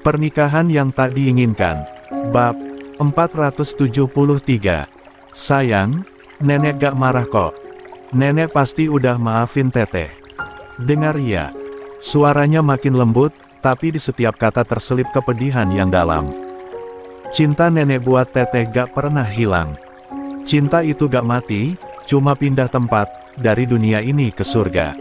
Pernikahan yang tak diinginkan. Bab 473. Sayang, nenek gak marah kok. Nenek pasti udah maafin teteh. Dengar ya. Suaranya makin lembut, tapi di setiap kata terselip kepedihan yang dalam. Cinta nenek buat teteh gak pernah hilang. Cinta itu gak mati, cuma pindah tempat, dari dunia ini ke surga.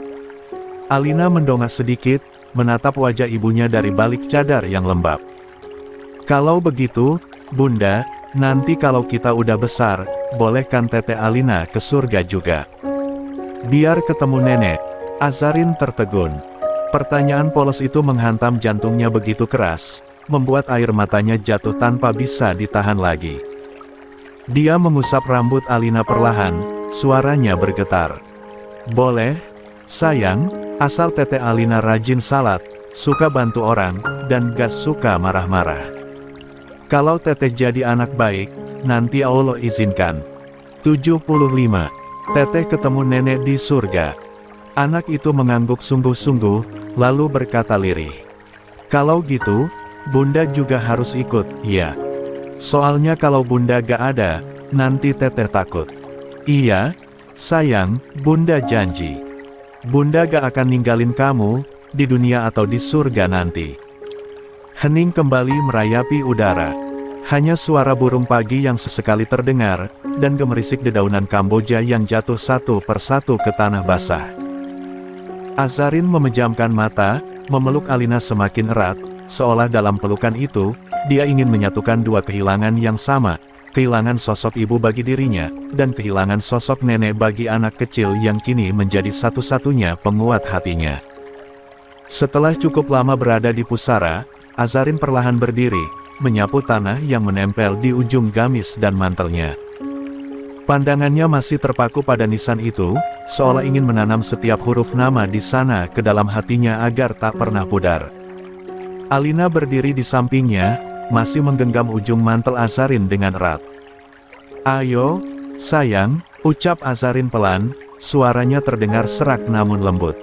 Alina mendongak sedikit, menatap wajah ibunya dari balik cadar yang lembab. Kalau begitu, Bunda, nanti kalau kita udah besar, bolehkan teteh Alina ke surga juga? Biar ketemu nenek. Azarin tertegun. Pertanyaan polos itu menghantam jantungnya begitu keras, membuat air matanya jatuh tanpa bisa ditahan lagi. Dia mengusap rambut Alina perlahan, suaranya bergetar. Boleh, sayang, asal teteh Alina rajin salat, suka bantu orang, dan gak suka marah-marah. Kalau teteh jadi anak baik, nanti Allah izinkan. 75. Teteh ketemu nenek di surga. Anak itu mengangguk sungguh-sungguh, lalu berkata lirih. Kalau gitu, Bunda juga harus ikut, ya. Soalnya kalau Bunda gak ada, nanti teteh takut. Iya, sayang, Bunda janji. Bunda gak akan ninggalin kamu, di dunia atau di surga nanti. Hening kembali merayapi udara. Hanya suara burung pagi yang sesekali terdengar, dan gemerisik dedaunan Kamboja yang jatuh satu persatu ke tanah basah. Azarin memejamkan mata, memeluk Alina semakin erat, seolah dalam pelukan itu, dia ingin menyatukan dua kehilangan yang sama, kehilangan sosok ibu bagi dirinya, dan kehilangan sosok nenek bagi anak kecil yang kini menjadi satu-satunya penguat hatinya. Setelah cukup lama berada di pusara, Azarin perlahan berdiri, menyapu tanah yang menempel di ujung gamis dan mantelnya. Pandangannya masih terpaku pada nisan itu, seolah ingin menanam setiap huruf nama di sana ke dalam hatinya agar tak pernah pudar. Alina berdiri di sampingnya, masih menggenggam ujung mantel Azarin dengan erat. Ayo, sayang, ucap Azarin pelan, suaranya terdengar serak namun lembut.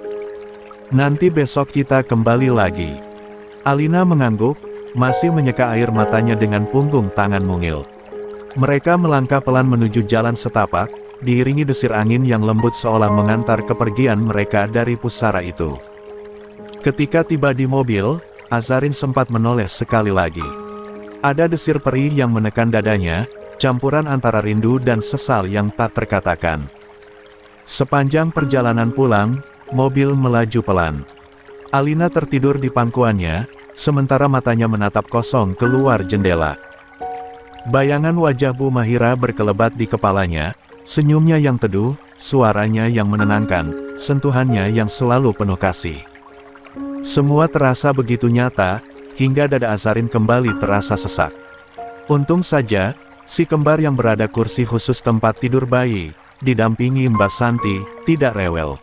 Nanti besok kita kembali lagi. Alina mengangguk, masih menyeka air matanya dengan punggung tangan mungil. Mereka melangkah pelan menuju jalan setapak, diiringi desir angin yang lembut seolah mengantar kepergian mereka dari pusara itu. Ketika tiba di mobil, Azarin sempat menoleh sekali lagi. Ada desir perih yang menekan dadanya, campuran antara rindu dan sesal yang tak terkatakan. Sepanjang perjalanan pulang, mobil melaju pelan. Alina tertidur di pangkuannya, sementara matanya menatap kosong keluar jendela. Bayangan wajah Bu Mahira berkelebat di kepalanya, senyumnya yang teduh, suaranya yang menenangkan, sentuhannya yang selalu penuh kasih. Semua terasa begitu nyata, hingga dada Azarin kembali terasa sesak. Untung saja, si kembar yang berada kursi khusus tempat tidur bayi, didampingi Mbak Santi, tidak rewel.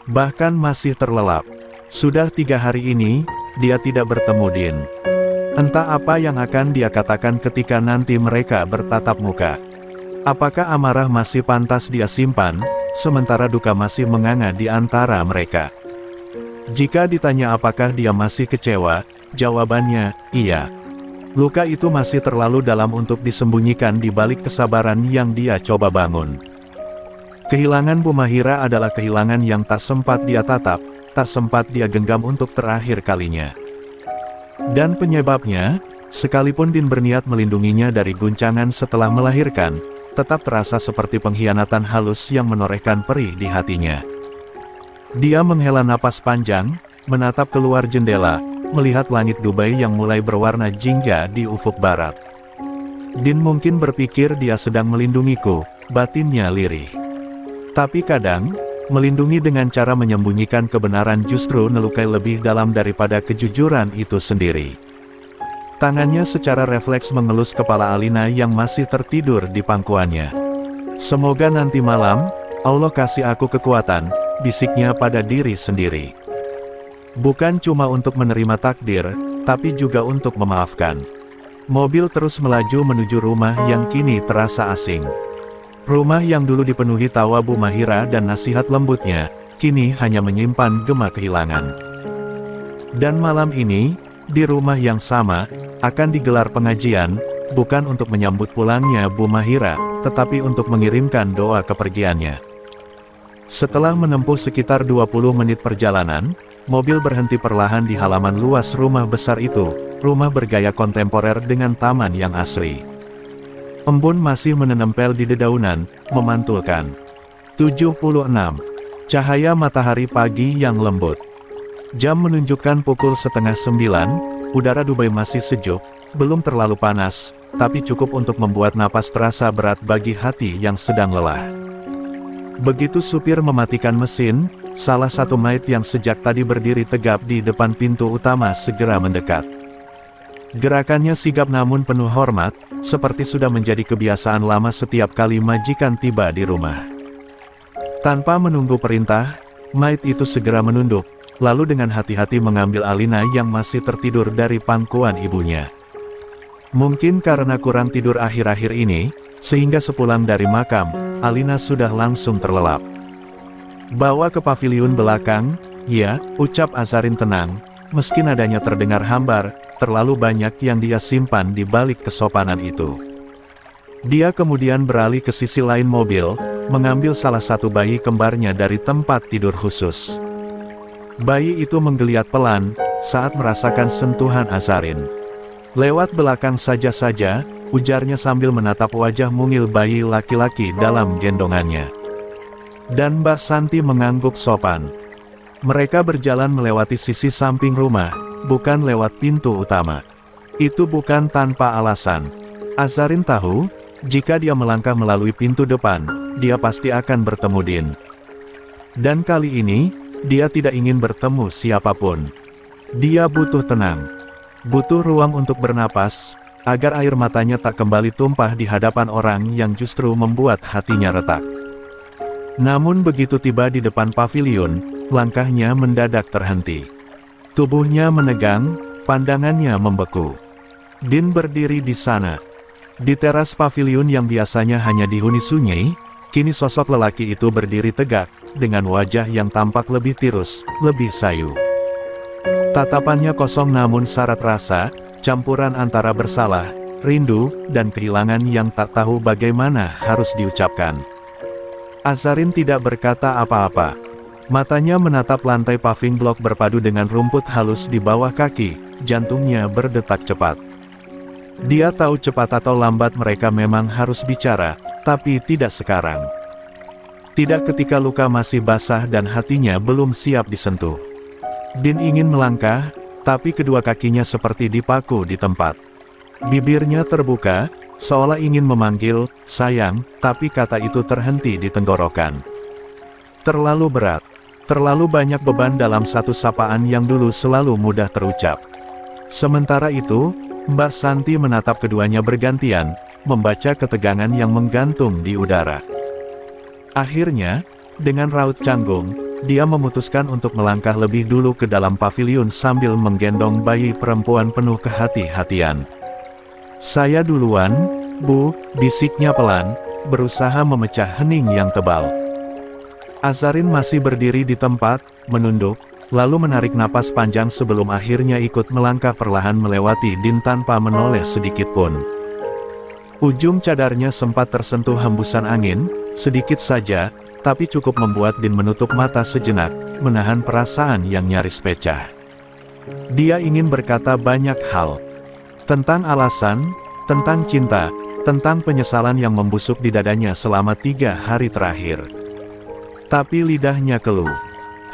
Bahkan masih terlelap. Sudah 3 hari ini, dia tidak bertemu Din. Entah apa yang akan dia katakan ketika nanti mereka bertatap muka. Apakah amarah masih pantas dia simpan, sementara duka masih menganga di antara mereka? Jika ditanya apakah dia masih kecewa, jawabannya, iya. Luka itu masih terlalu dalam untuk disembunyikan di balik kesabaran yang dia coba bangun. Kehilangan Bu Mahira adalah kehilangan yang tak sempat dia tatap, tak sempat dia genggam untuk terakhir kalinya. Dan penyebabnya, sekalipun Din berniat melindunginya dari guncangan setelah melahirkan, tetap terasa seperti pengkhianatan halus yang menorehkan perih di hatinya. Dia menghela napas panjang, menatap keluar jendela, melihat langit Dubai yang mulai berwarna jingga di ufuk barat. Din mungkin berpikir dia sedang melindungiku, batinnya lirih. Tapi kadang, melindungi dengan cara menyembunyikan kebenaran justru melukai lebih dalam daripada kejujuran itu sendiri. Tangannya secara refleks mengelus kepala Alina yang masih tertidur di pangkuannya. Semoga nanti malam, Allah kasih aku kekuatan, bisiknya pada diri sendiri. Bukan cuma untuk menerima takdir, tapi juga untuk memaafkan. Mobil terus melaju menuju rumah yang kini terasa asing. Rumah yang dulu dipenuhi tawa Bu Mahira dan nasihat lembutnya, kini hanya menyimpan gema kehilangan. Dan malam ini, di rumah yang sama, akan digelar pengajian, bukan untuk menyambut pulangnya Bu Mahira, tetapi untuk mengirimkan doa kepergiannya. Setelah menempuh sekitar 20 menit perjalanan, mobil berhenti perlahan di halaman luas rumah besar itu, rumah bergaya kontemporer dengan taman yang asri. Embun masih menempel di dedaunan, memantulkan. 76. Cahaya matahari pagi yang lembut. Jam menunjukkan pukul 8:30, udara Dubai masih sejuk, belum terlalu panas, tapi cukup untuk membuat napas terasa berat bagi hati yang sedang lelah. Begitu supir mematikan mesin, salah satu mait yang sejak tadi berdiri tegap di depan pintu utama segera mendekat. Gerakannya sigap namun penuh hormat, seperti sudah menjadi kebiasaan lama setiap kali majikan tiba di rumah. Tanpa menunggu perintah, mait itu segera menunduk, lalu dengan hati-hati mengambil Alina yang masih tertidur dari pangkuan ibunya. Mungkin karena kurang tidur akhir-akhir ini, sehingga sepulang dari makam, Alina sudah langsung terlelap. Bawa ke paviliun belakang, ya, ucap Azarin tenang, meski nadanya terdengar hambar, terlalu banyak yang dia simpan di balik kesopanan itu. Dia kemudian beralih ke sisi lain mobil, mengambil salah satu bayi kembarnya dari tempat tidur khusus. Bayi itu menggeliat pelan, saat merasakan sentuhan Azarin. Lewat belakang saja, ujarnya sambil menatap wajah mungil bayi laki-laki dalam gendongannya. Dan Mbak Santi mengangguk sopan. Mereka berjalan melewati sisi samping rumah, bukan lewat pintu utama. Itu bukan tanpa alasan. Azarin tahu, jika dia melangkah melalui pintu depan, dia pasti akan bertemu Din. Dan kali ini, dia tidak ingin bertemu siapapun. Dia butuh tenang. Butuh ruang untuk bernapas, agar air matanya tak kembali tumpah di hadapan orang yang justru membuat hatinya retak. Namun begitu tiba di depan paviliun, langkahnya mendadak terhenti. Tubuhnya menegang, pandangannya membeku. Din berdiri di sana. Di teras paviliun yang biasanya hanya dihuni sunyi, kini sosok lelaki itu berdiri tegak, dengan wajah yang tampak lebih tirus, lebih sayu. Tatapannya kosong namun syarat rasa, campuran antara bersalah, rindu, dan kehilangan yang tak tahu bagaimana harus diucapkan. Azarin tidak berkata apa-apa. Matanya menatap lantai paving block berpadu dengan rumput halus di bawah kaki, jantungnya berdetak cepat. Dia tahu cepat atau lambat mereka memang harus bicara, tapi tidak sekarang. Tidak ketika luka masih basah dan hatinya belum siap disentuh. Din ingin melangkah, tapi kedua kakinya seperti dipaku di tempat. Bibirnya terbuka, seolah ingin memanggil, sayang, tapi kata itu terhenti di tenggorokan. Terlalu berat. Terlalu banyak beban dalam satu sapaan yang dulu selalu mudah terucap. Sementara itu, Mbak Santi menatap keduanya bergantian, membaca ketegangan yang menggantung di udara. Akhirnya, dengan raut canggung, dia memutuskan untuk melangkah lebih dulu ke dalam paviliun sambil menggendong bayi perempuan penuh kehati-hatian. "Saya duluan, Bu," bisiknya pelan, berusaha memecah hening yang tebal. Azarin masih berdiri di tempat, menunduk, lalu menarik napas panjang sebelum akhirnya ikut melangkah perlahan melewati Din tanpa menoleh sedikit pun. Ujung cadarnya sempat tersentuh hembusan angin, sedikit saja, tapi cukup membuat Din menutup mata sejenak, menahan perasaan yang nyaris pecah. Dia ingin berkata banyak hal. Tentang alasan, tentang cinta, tentang penyesalan yang membusuk di dadanya selama 3 hari terakhir. Tapi lidahnya keluh.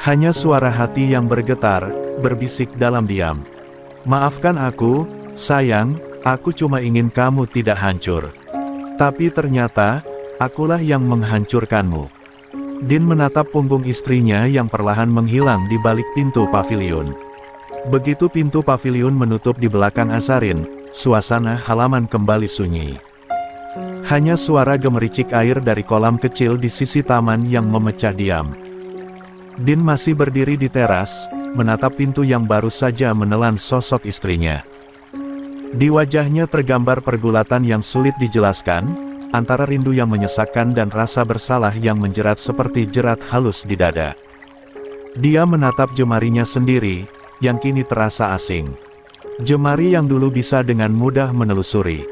Hanya suara hati yang bergetar, berbisik dalam diam. "Maafkan aku, sayang, aku cuma ingin kamu tidak hancur. Tapi ternyata, akulah yang menghancurkanmu." Din menatap punggung istrinya yang perlahan menghilang di balik pintu paviliun. Begitu pintu paviliun menutup di belakang Azarin, suasana halaman kembali sunyi. Hanya suara gemericik air dari kolam kecil di sisi taman yang memecah diam. Din masih berdiri di teras, menatap pintu yang baru saja menelan sosok istrinya. Di wajahnya tergambar pergulatan yang sulit dijelaskan, antara rindu yang menyesakkan dan rasa bersalah yang menjerat seperti jerat halus di dada. Dia menatap jemarinya sendiri, yang kini terasa asing. Jemari yang dulu bisa dengan mudah menelusuri.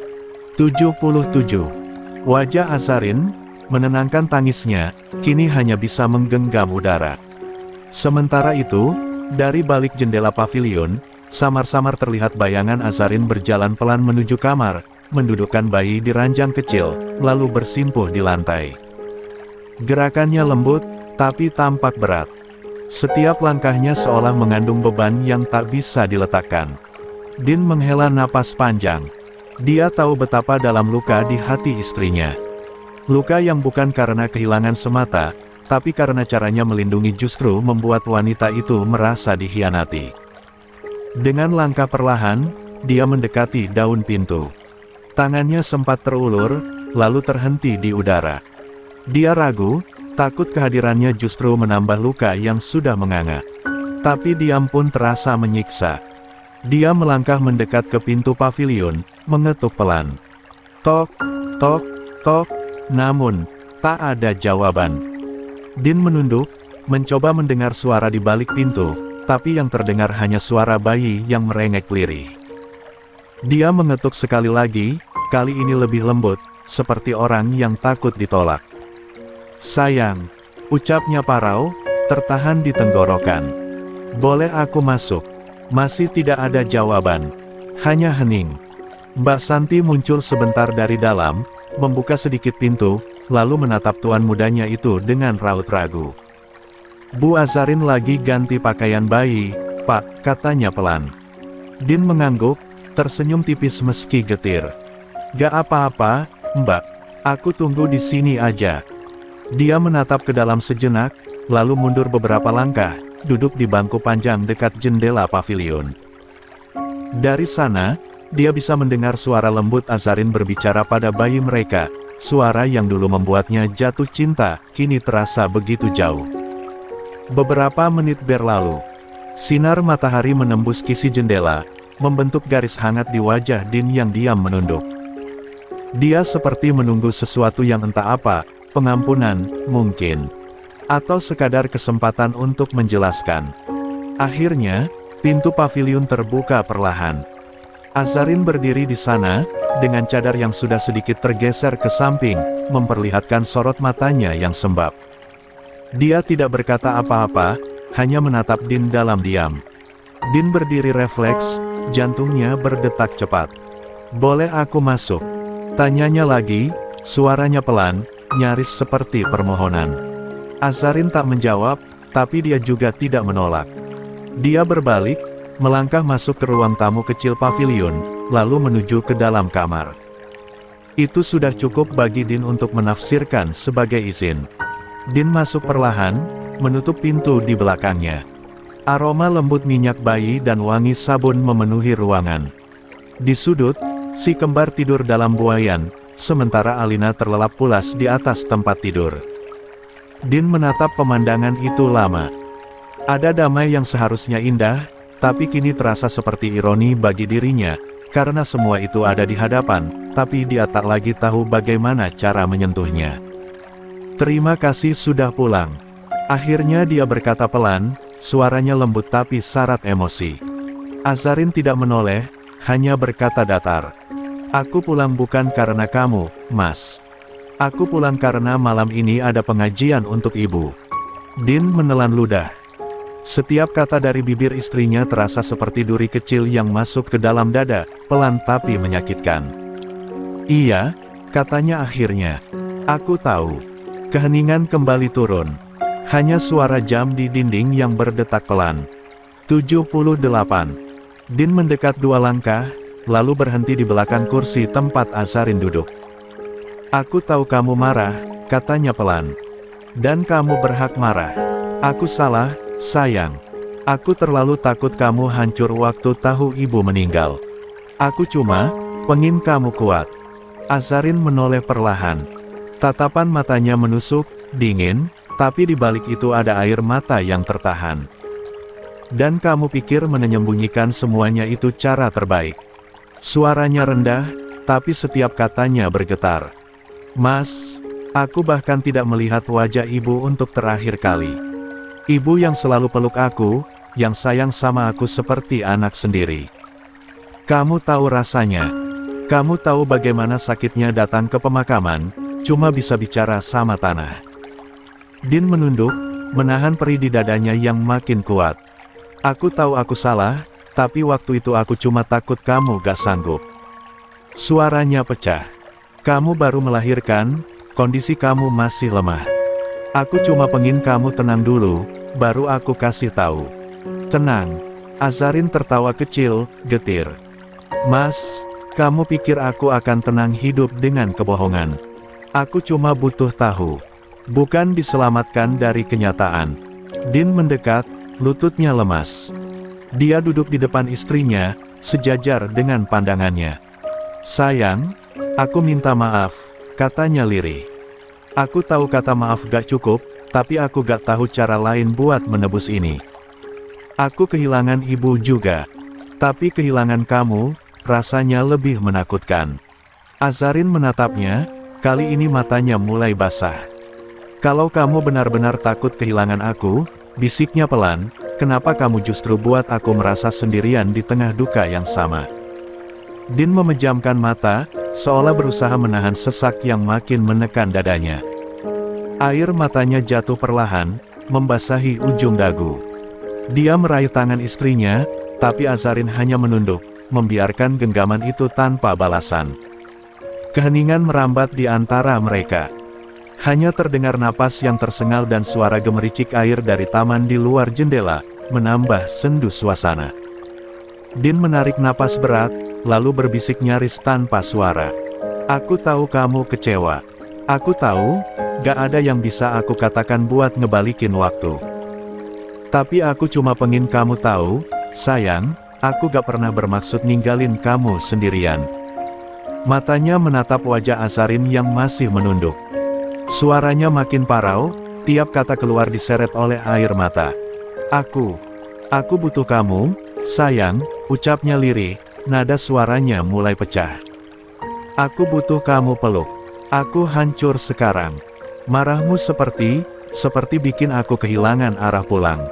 77. Wajah Azarin, menenangkan tangisnya, kini hanya bisa menggenggam udara. Sementara itu, dari balik jendela pavilion, samar-samar terlihat bayangan Azarin berjalan pelan menuju kamar, mendudukkan bayi di ranjang kecil, lalu bersimpuh di lantai. Gerakannya lembut, tapi tampak berat. Setiap langkahnya seolah mengandung beban yang tak bisa diletakkan. Din menghela napas panjang. Dia tahu betapa dalam luka di hati istrinya. Luka yang bukan karena kehilangan semata, tapi karena caranya melindungi justru membuat wanita itu merasa dikhianati. Dengan langkah perlahan, dia mendekati daun pintu. Tangannya sempat terulur, lalu terhenti di udara. Dia ragu, takut kehadirannya justru menambah luka yang sudah menganga. Tapi diam pun terasa menyiksa. Dia melangkah mendekat ke pintu pavilion, mengetuk pelan. Tok, tok, tok, namun, tak ada jawaban. Din menunduk, mencoba mendengar suara di balik pintu, tapi yang terdengar hanya suara bayi yang merengek lirih. Dia mengetuk sekali lagi, kali ini lebih lembut, seperti orang yang takut ditolak. Sayang, ucapnya parau, tertahan di tenggorokan. Boleh aku masuk? Masih tidak ada jawaban. Hanya hening. Mbak Santi muncul sebentar dari dalam, membuka sedikit pintu, lalu menatap tuan mudanya itu dengan raut ragu. Bu Azarin lagi ganti pakaian bayi, Pak, katanya pelan. Din mengangguk, tersenyum tipis meski getir. Gak apa-apa, Mbak. Aku tunggu di sini aja. Dia menatap ke dalam sejenak, lalu mundur beberapa langkah, duduk di bangku panjang dekat jendela pavilion. Dari sana, dia bisa mendengar suara lembut Azarin berbicara pada bayi mereka, suara yang dulu membuatnya jatuh cinta, kini terasa begitu jauh. Beberapa menit berlalu, sinar matahari menembus kisi jendela, membentuk garis hangat di wajah Din yang diam menunduk. Dia seperti menunggu sesuatu yang entah apa, pengampunan, mungkin. Atau sekadar kesempatan untuk menjelaskan. Akhirnya, pintu pavilion terbuka perlahan. Azarin berdiri di sana, dengan cadar yang sudah sedikit tergeser ke samping, memperlihatkan sorot matanya yang sembab. Dia tidak berkata apa-apa, hanya menatap Din dalam diam. Din berdiri refleks, jantungnya berdetak cepat. Boleh aku masuk? Tanyanya lagi, suaranya pelan, nyaris seperti permohonan. Azarin tak menjawab, tapi dia juga tidak menolak. Dia berbalik, melangkah masuk ke ruang tamu kecil pavilion, lalu menuju ke dalam kamar. Itu sudah cukup bagi Din untuk menafsirkan sebagai izin. Din masuk perlahan, menutup pintu di belakangnya. Aroma lembut minyak bayi dan wangi sabun memenuhi ruangan. Di sudut, si kembar tidur dalam buayan, sementara Alina terlelap pulas di atas tempat tidur. Din menatap pemandangan itu lama. Ada damai yang seharusnya indah, tapi kini terasa seperti ironi bagi dirinya, karena semua itu ada di hadapan, tapi dia tak lagi tahu bagaimana cara menyentuhnya. Terima kasih sudah pulang. Akhirnya dia berkata pelan, suaranya lembut tapi syarat emosi. Azarin tidak menoleh, hanya berkata datar. Aku pulang bukan karena kamu, Mas. Aku pulang karena malam ini ada pengajian untuk ibu. Din menelan ludah. Setiap kata dari bibir istrinya terasa seperti duri kecil yang masuk ke dalam dada, pelan tapi menyakitkan. Iya, katanya akhirnya. Aku tahu. Keheningan kembali turun. Hanya suara jam di dinding yang berdetak pelan. 78. Din mendekat 2 langkah, lalu berhenti di belakang kursi tempat Azarin duduk. Aku tahu kamu marah, katanya pelan. Dan kamu berhak marah. Aku salah, sayang. Aku terlalu takut kamu hancur waktu tahu ibu meninggal. Aku cuma pengin kamu kuat. Azarin menoleh perlahan. Tatapan matanya menusuk, dingin, tapi di balik itu ada air mata yang tertahan. Dan kamu pikir menyembunyikan semuanya itu cara terbaik. Suaranya rendah, tapi setiap katanya bergetar. Mas, aku bahkan tidak melihat wajah ibu untuk terakhir kali. Ibu yang selalu peluk aku, yang sayang sama aku seperti anak sendiri. Kamu tahu rasanya. Kamu tahu bagaimana sakitnya datang ke pemakaman, cuma bisa bicara sama tanah. Din menunduk, menahan perih di dadanya yang makin kuat. Aku tahu aku salah, tapi waktu itu aku cuma takut kamu gak sanggup. Suaranya pecah. Kamu baru melahirkan, kondisi kamu masih lemah. Aku cuma pengen kamu tenang dulu, baru aku kasih tahu. Tenang. Azarin tertawa kecil, getir. Mas, kamu pikir aku akan tenang hidup dengan kebohongan? Aku cuma butuh tahu. Bukan diselamatkan dari kenyataan. Din mendekat, lututnya lemas. Dia duduk di depan istrinya, sejajar dengan pandangannya. Sayang, aku minta maaf, katanya lirih. Aku tahu kata maaf gak cukup, tapi aku gak tahu cara lain buat menebus ini. Aku kehilangan ibu juga. Tapi kehilangan kamu, rasanya lebih menakutkan. Azarin menatapnya, kali ini matanya mulai basah. Kalau kamu benar-benar takut kehilangan aku, bisiknya pelan, kenapa kamu justru buat aku merasa sendirian di tengah duka yang sama? Din memejamkan mata, seolah berusaha menahan sesak yang makin menekan dadanya. Air matanya jatuh perlahan, membasahi ujung dagu. Dia meraih tangan istrinya, tapi Azarin hanya menunduk, membiarkan genggaman itu tanpa balasan. Keheningan merambat di antara mereka. Hanya terdengar napas yang tersengal dan suara gemericik air dari taman di luar jendela, menambah sendu suasana. Din menarik napas berat, lalu berbisik nyaris tanpa suara. Aku tahu kamu kecewa. Aku tahu, gak ada yang bisa aku katakan buat ngebalikin waktu. Tapi aku cuma pengen kamu tahu, sayang, aku gak pernah bermaksud ninggalin kamu sendirian. Matanya menatap wajah Azarin yang masih menunduk. Suaranya makin parau, tiap kata keluar diseret oleh air mata. Aku butuh kamu, sayang, ucapnya lirih, nada suaranya mulai pecah. Aku butuh kamu peluk. Aku hancur sekarang. Marahmu seperti bikin aku kehilangan arah pulang.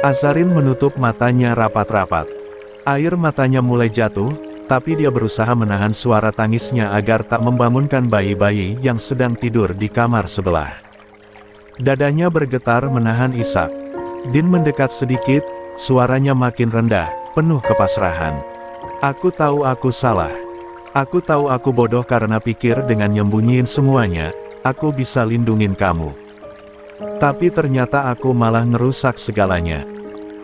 Azarin menutup matanya rapat-rapat. Air matanya mulai jatuh, tapi dia berusaha menahan suara tangisnya agar tak membangunkan bayi-bayi yang sedang tidur di kamar sebelah. Dadanya bergetar menahan isak. Din mendekat sedikit, suaranya makin rendah, penuh kepasrahan. Aku tahu aku salah. Aku tahu aku bodoh karena pikir dengan nyembunyiin semuanya, aku bisa lindungin kamu. Tapi ternyata aku malah ngerusak segalanya.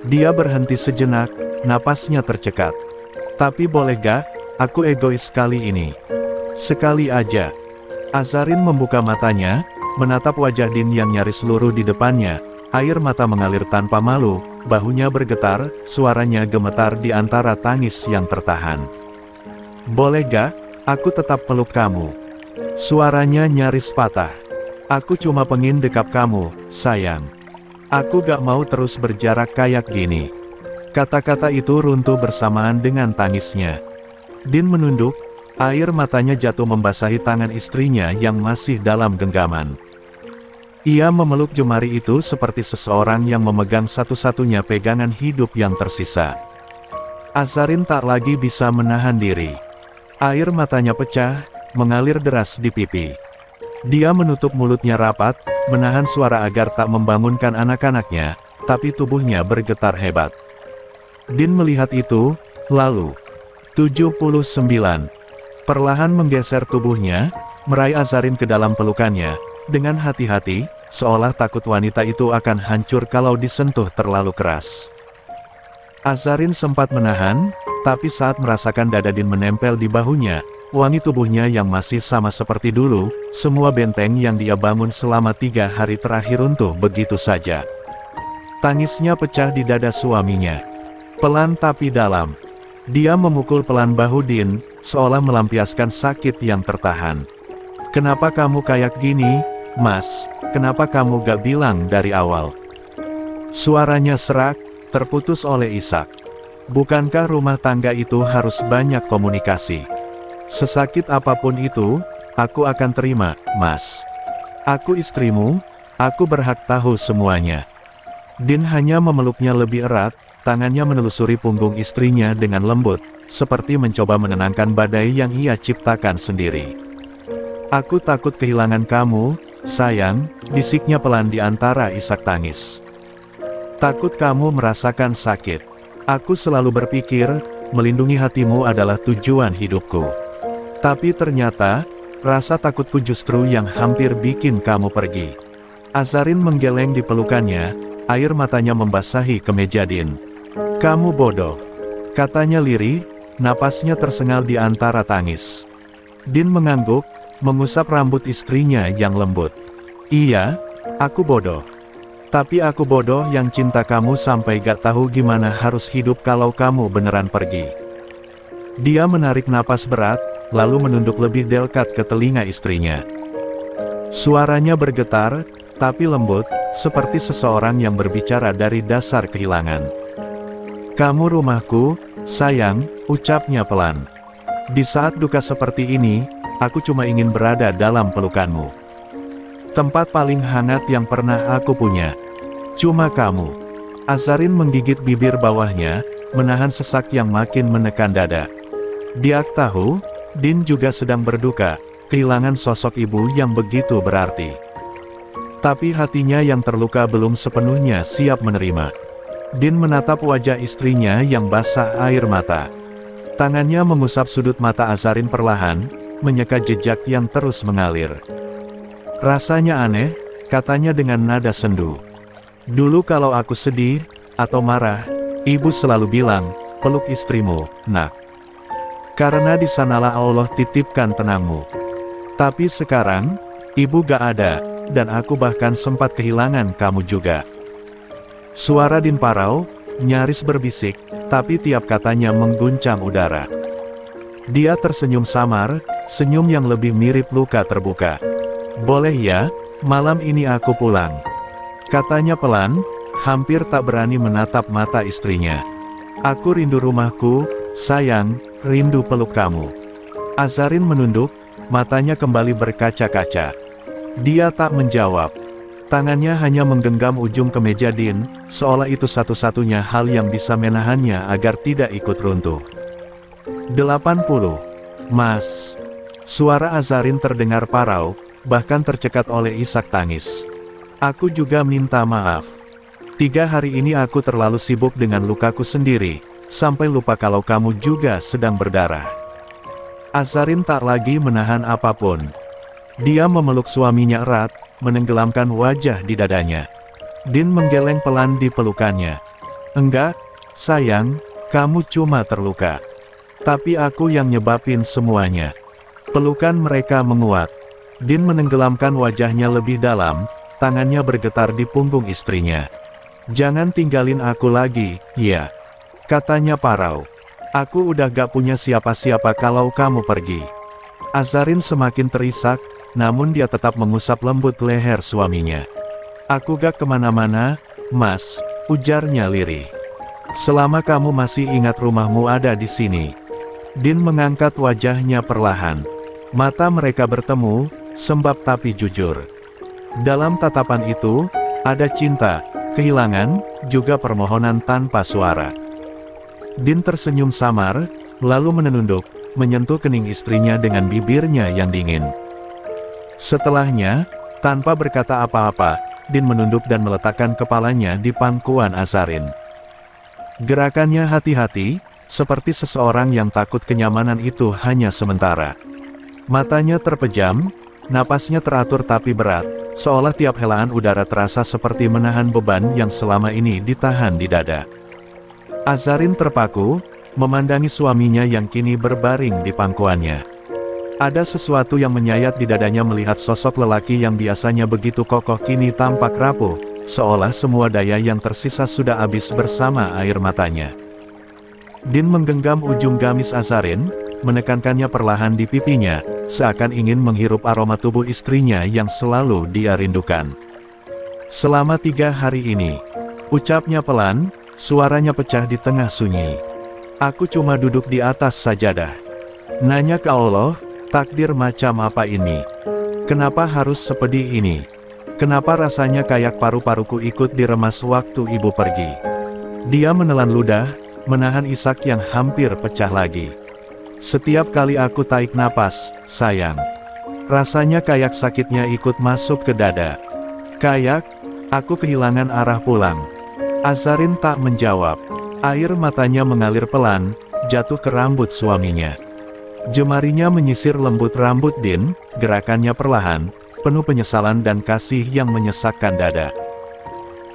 Dia berhenti sejenak, napasnya tercekat. Tapi boleh gak, aku egois kali ini. Sekali aja. Azarin membuka matanya, menatap wajah Din yang nyaris luruh di depannya. Air mata mengalir tanpa malu, bahunya bergetar, suaranya gemetar di antara tangis yang tertahan. Boleh gak, aku tetap peluk kamu. Suaranya nyaris patah. Aku cuma pengen dekap kamu, sayang. Aku gak mau terus berjarak kayak gini. Kata-kata itu runtuh bersamaan dengan tangisnya. Din menunduk, air matanya jatuh membasahi tangan istrinya yang masih dalam genggaman. Ia memeluk jemari itu seperti seseorang yang memegang satu-satunya pegangan hidup yang tersisa. Azarin tak lagi bisa menahan diri. Air matanya pecah, mengalir deras di pipi. Dia menutup mulutnya rapat, menahan suara agar tak membangunkan anak-anaknya, tapi tubuhnya bergetar hebat. Din melihat itu, lalu 79. Perlahan menggeser tubuhnya, meraih Azarin ke dalam pelukannya, dengan hati-hati, seolah takut wanita itu akan hancur kalau disentuh terlalu keras. Azarin sempat menahan, tapi saat merasakan dada Din menempel di bahunya, wangi tubuhnya yang masih sama seperti dulu, semua benteng yang dia bangun selama 3 hari terakhir runtuh begitu saja. Tangisnya pecah di dada suaminya. Pelan tapi dalam. Dia memukul pelan bahu Din, seolah melampiaskan sakit yang tertahan. Kenapa kamu kayak gini, Mas? Kenapa kamu gak bilang dari awal? Suaranya serak, terputus oleh isak. Bukankah rumah tangga itu harus banyak komunikasi? Sesakit apapun itu, aku akan terima, Mas. Aku istrimu, aku berhak tahu semuanya. Din hanya memeluknya lebih erat, tangannya menelusuri punggung istrinya dengan lembut, seperti mencoba menenangkan badai yang ia ciptakan sendiri. "Aku takut kehilangan kamu, sayang," bisiknya pelan di antara isak tangis. "Takut kamu merasakan sakit. Aku selalu berpikir, melindungi hatimu adalah tujuan hidupku. Tapi ternyata, rasa takutku justru yang hampir bikin kamu pergi." Azarin menggeleng di pelukannya, air matanya membasahi kemeja Din. "Kamu bodoh," katanya lirih, napasnya tersengal di antara tangis. Din mengangguk, mengusap rambut istrinya yang lembut. "Iya, aku bodoh. Tapi aku bodoh yang cinta kamu sampai gak tahu gimana harus hidup kalau kamu beneran pergi." Dia menarik napas berat, lalu menunduk lebih dekat ke telinga istrinya. Suaranya bergetar, tapi lembut, seperti seseorang yang berbicara dari dasar kehilangan. "Kamu rumahku, sayang," ucapnya pelan. "Di saat duka seperti ini, aku cuma ingin berada dalam pelukanmu. Tempat paling hangat yang pernah aku punya. Cuma kamu." Azarin menggigit bibir bawahnya, menahan sesak yang makin menekan dada. Dia tahu, Din juga sedang berduka, kehilangan sosok ibu yang begitu berarti. Tapi hatinya yang terluka belum sepenuhnya siap menerima. Din menatap wajah istrinya yang basah air mata. Tangannya mengusap sudut mata Azarin perlahan, menyeka jejak yang terus mengalir. "Rasanya aneh," katanya dengan nada sendu. "Dulu kalau aku sedih, atau marah, ibu selalu bilang, 'Peluk istrimu, nak. Karena di sanalah Allah titipkan tenangmu.' Tapi sekarang, ibu gak ada, dan aku bahkan sempat kehilangan kamu juga." Suara Din parau, nyaris berbisik, tapi tiap katanya mengguncang udara. Dia tersenyum samar, senyum yang lebih mirip luka terbuka. "Boleh ya, malam ini aku pulang," katanya pelan, hampir tak berani menatap mata istrinya. "Aku rindu rumahku, sayang, rindu peluk kamu." Azarin menunduk, matanya kembali berkaca-kaca. Dia tak menjawab. Tangannya hanya menggenggam ujung kemeja Din, seolah itu satu-satunya hal yang bisa menahannya agar tidak ikut runtuh. 80. "Mas." Suara Azarin terdengar parau, bahkan tercekat oleh isak tangis. "Aku juga minta maaf. 3 hari ini aku terlalu sibuk dengan lukaku sendiri, sampai lupa kalau kamu juga sedang berdarah." Azarin tak lagi menahan apapun. Dia memeluk suaminya erat, menenggelamkan wajah di dadanya. Din menggeleng pelan di pelukannya. "Enggak, sayang, kamu cuma terluka. Tapi aku yang nyebabin semuanya." Pelukan mereka menguat. Din menenggelamkan wajahnya lebih dalam, tangannya bergetar di punggung istrinya. "Jangan tinggalin aku lagi, ya," katanya parau. "Aku udah gak punya siapa-siapa kalau kamu pergi." Azarin semakin terisak, namun dia tetap mengusap lembut leher suaminya. "Aku gak kemana-mana, Mas," ujarnya lirih. "Selama kamu masih ingat rumahmu ada di sini." Din mengangkat wajahnya perlahan. Mata mereka bertemu, sembab tapi jujur. Dalam tatapan itu, ada cinta, kehilangan, juga permohonan tanpa suara. Din tersenyum samar, lalu menunduk, menyentuh kening istrinya dengan bibirnya yang dingin. Setelahnya, tanpa berkata apa-apa, Din menunduk dan meletakkan kepalanya di pangkuan Azarin. Gerakannya hati-hati, seperti seseorang yang takut kenyamanan itu hanya sementara. Matanya terpejam, napasnya teratur tapi berat, seolah tiap helaan udara terasa seperti menahan beban yang selama ini ditahan di dada. Azarin terpaku, memandangi suaminya yang kini berbaring di pangkuannya. Ada sesuatu yang menyayat di dadanya melihat sosok lelaki yang biasanya begitu kokoh kini tampak rapuh, seolah semua daya yang tersisa sudah habis bersama air matanya. Din menggenggam ujung gamis Azarin, menekankannya perlahan di pipinya, seakan ingin menghirup aroma tubuh istrinya yang selalu dia rindukan. "Selama 3 hari ini," ucapnya pelan, suaranya pecah di tengah sunyi. "Aku cuma duduk di atas sajadah. Nanya ke Allah, takdir macam apa ini? Kenapa harus sepedih ini? Kenapa rasanya kayak paru-paruku ikut diremas waktu ibu pergi? Dia menelan ludah, menahan isak yang hampir pecah lagi. Setiap kali aku tarik napas, sayang. Rasanya kayak sakitnya ikut masuk ke dada. Kayak, aku kehilangan arah pulang. Azarin tak menjawab. Air matanya mengalir pelan, jatuh ke rambut suaminya. Jemarinya menyisir lembut rambut Din, gerakannya perlahan, penuh penyesalan dan kasih yang menyesakkan dada.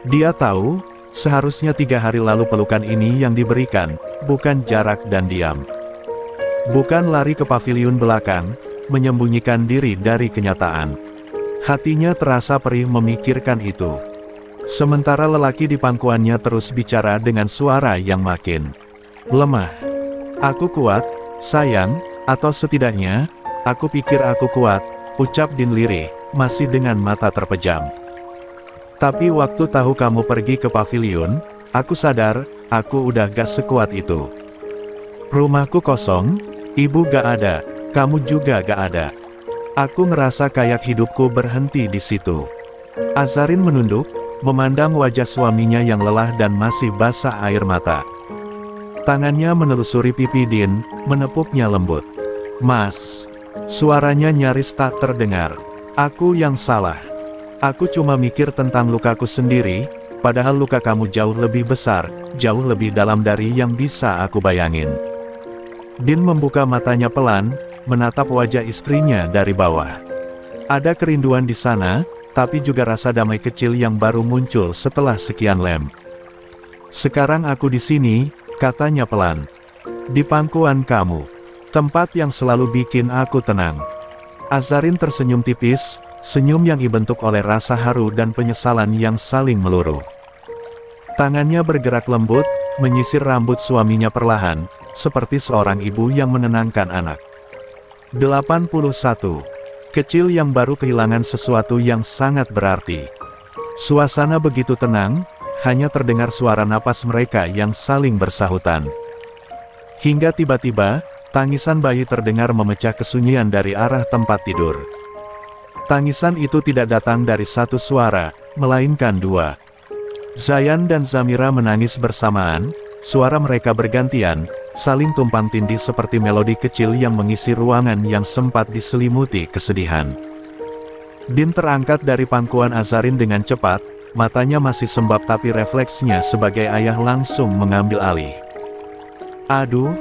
Dia tahu, seharusnya 3 hari lalu pelukan ini yang diberikan, bukan jarak dan diam. Bukan lari ke paviliun belakang, menyembunyikan diri dari kenyataan. Hatinya terasa perih memikirkan itu. Sementara lelaki di pangkuannya terus bicara dengan suara yang makin lemah. Aku kuat, sayang, atau setidaknya, aku pikir aku kuat, ucap Din lirih, masih dengan mata terpejam. Tapi waktu tahu kamu pergi ke paviliun, aku sadar, aku udah gak sekuat itu. Rumahku kosong, ibu gak ada, kamu juga gak ada. Aku ngerasa kayak hidupku berhenti di situ. Azarin menunduk, memandang wajah suaminya yang lelah dan masih basah air mata. Tangannya menelusuri pipi Din, menepuknya lembut. Mas, suaranya nyaris tak terdengar. Aku yang salah. Aku cuma mikir tentang lukaku sendiri, padahal luka kamu jauh lebih besar, jauh lebih dalam dari yang bisa aku bayangin. Din membuka matanya pelan, menatap wajah istrinya dari bawah. Ada kerinduan di sana, tapi juga rasa damai kecil yang baru muncul setelah sekian lem. Sekarang aku di sini, katanya pelan. Di pangkuan kamu. Tempat yang selalu bikin aku tenang. Azarin tersenyum tipis, senyum yang dibentuk oleh rasa haru dan penyesalan yang saling meluruh. Tangannya bergerak lembut, menyisir rambut suaminya perlahan, seperti seorang ibu yang menenangkan anak. 81. Kecil yang baru kehilangan sesuatu yang sangat berarti. Suasana begitu tenang, hanya terdengar suara napas mereka yang saling bersahutan. Hingga tiba-tiba, tangisan bayi terdengar memecah kesunyian dari arah tempat tidur. Tangisan itu tidak datang dari satu suara, melainkan 2. Zayan dan Zamira menangis bersamaan, suara mereka bergantian, saling tumpang tindih seperti melodi kecil yang mengisi ruangan yang sempat diselimuti kesedihan. Din terangkat dari pangkuan Azarin dengan cepat, matanya masih sembab tapi refleksnya sebagai ayah langsung mengambil alih. Aduh,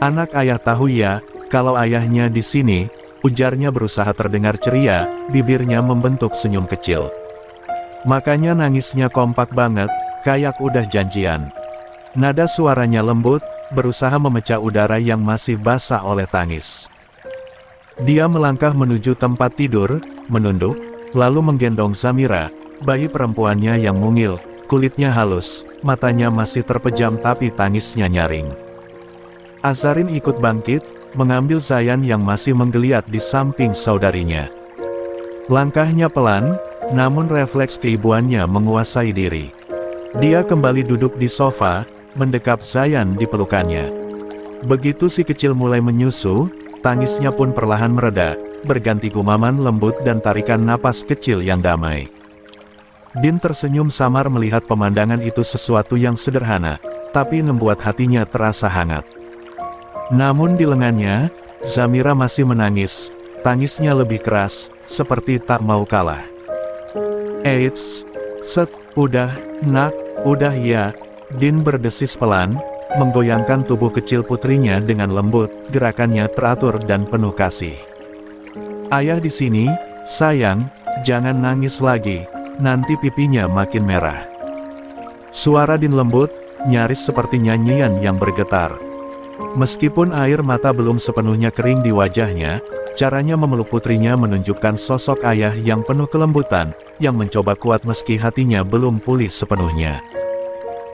anak ayah tahu ya, kalau ayahnya di sini, ujarnya berusaha terdengar ceria, bibirnya membentuk senyum kecil. Makanya nangisnya kompak banget, kayak udah janjian. Nada suaranya lembut, berusaha memecah udara yang masih basah oleh tangis. Dia melangkah menuju tempat tidur, menunduk, lalu menggendong Zamira, bayi perempuannya yang mungil, kulitnya halus, matanya masih terpejam tapi tangisnya nyaring. Azarin ikut bangkit, mengambil Zayan yang masih menggeliat di samping saudarinya. Langkahnya pelan, namun refleks keibuannya menguasai diri. Dia kembali duduk di sofa, mendekap Zayan di pelukannya. Begitu si kecil mulai menyusu, tangisnya pun perlahan mereda, berganti gumaman lembut dan tarikan napas kecil yang damai. Din tersenyum samar melihat pemandangan itu, sesuatu yang sederhana, tapi membuat hatinya terasa hangat. Namun di lengannya, Zamira masih menangis, tangisnya lebih keras, seperti tak mau kalah. Eits, udah, nak, udah ya. Din berdesis pelan, menggoyangkan tubuh kecil putrinya dengan lembut, gerakannya teratur dan penuh kasih. Ayah di sini, sayang, jangan nangis lagi, nanti pipinya makin merah. Suara Din lembut, nyaris seperti nyanyian yang bergetar. Meskipun air mata belum sepenuhnya kering di wajahnya, caranya memeluk putrinya menunjukkan sosok ayah yang penuh kelembutan, yang mencoba kuat meski hatinya belum pulih sepenuhnya.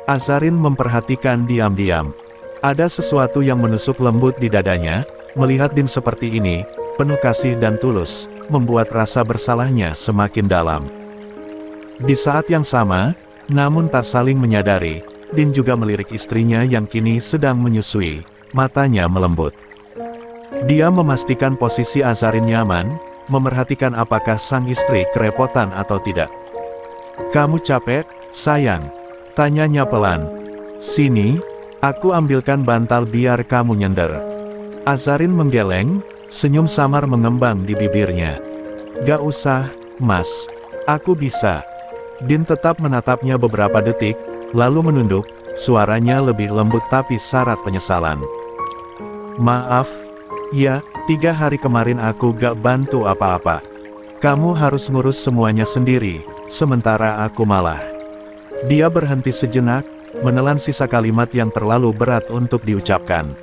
Azarin memperhatikan diam-diam. Ada sesuatu yang menusuk lembut di dadanya, melihat Din seperti ini, penuh kasih dan tulus, membuat rasa bersalahnya semakin dalam. Di saat yang sama, namun tak saling menyadari, Din juga melirik istrinya yang kini sedang menyusui, matanya melembut. Dia memastikan posisi Azarin nyaman, memerhatikan apakah sang istri kerepotan atau tidak. Kamu capek, sayang? Tanyanya pelan. Sini, aku ambilkan bantal biar kamu nyender. Azarin menggeleng, senyum samar mengembang di bibirnya. Gak usah, Mas. Aku bisa. Din tetap menatapnya beberapa detik, lalu menunduk, suaranya lebih lembut tapi syarat penyesalan. Maaf, ya, 3 hari kemarin aku gak bantu apa-apa. Kamu harus ngurus semuanya sendiri, sementara aku malah. Dia berhenti sejenak, menelan sisa kalimat yang terlalu berat untuk diucapkan.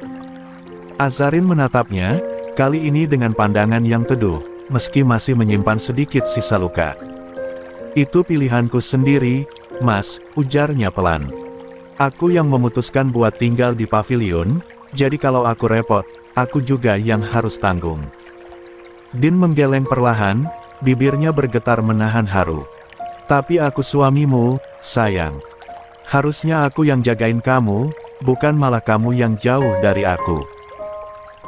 Azarin menatapnya, kali ini dengan pandangan yang teduh, meski masih menyimpan sedikit sisa luka. Itu pilihanku sendiri, Mas, ujarnya pelan. Aku yang memutuskan buat tinggal di pavilion, jadi kalau aku repot, aku juga yang harus tanggung. Din menggeleng perlahan, bibirnya bergetar menahan haru. Tapi aku suamimu, sayang. Harusnya aku yang jagain kamu, bukan malah kamu yang jauh dari aku.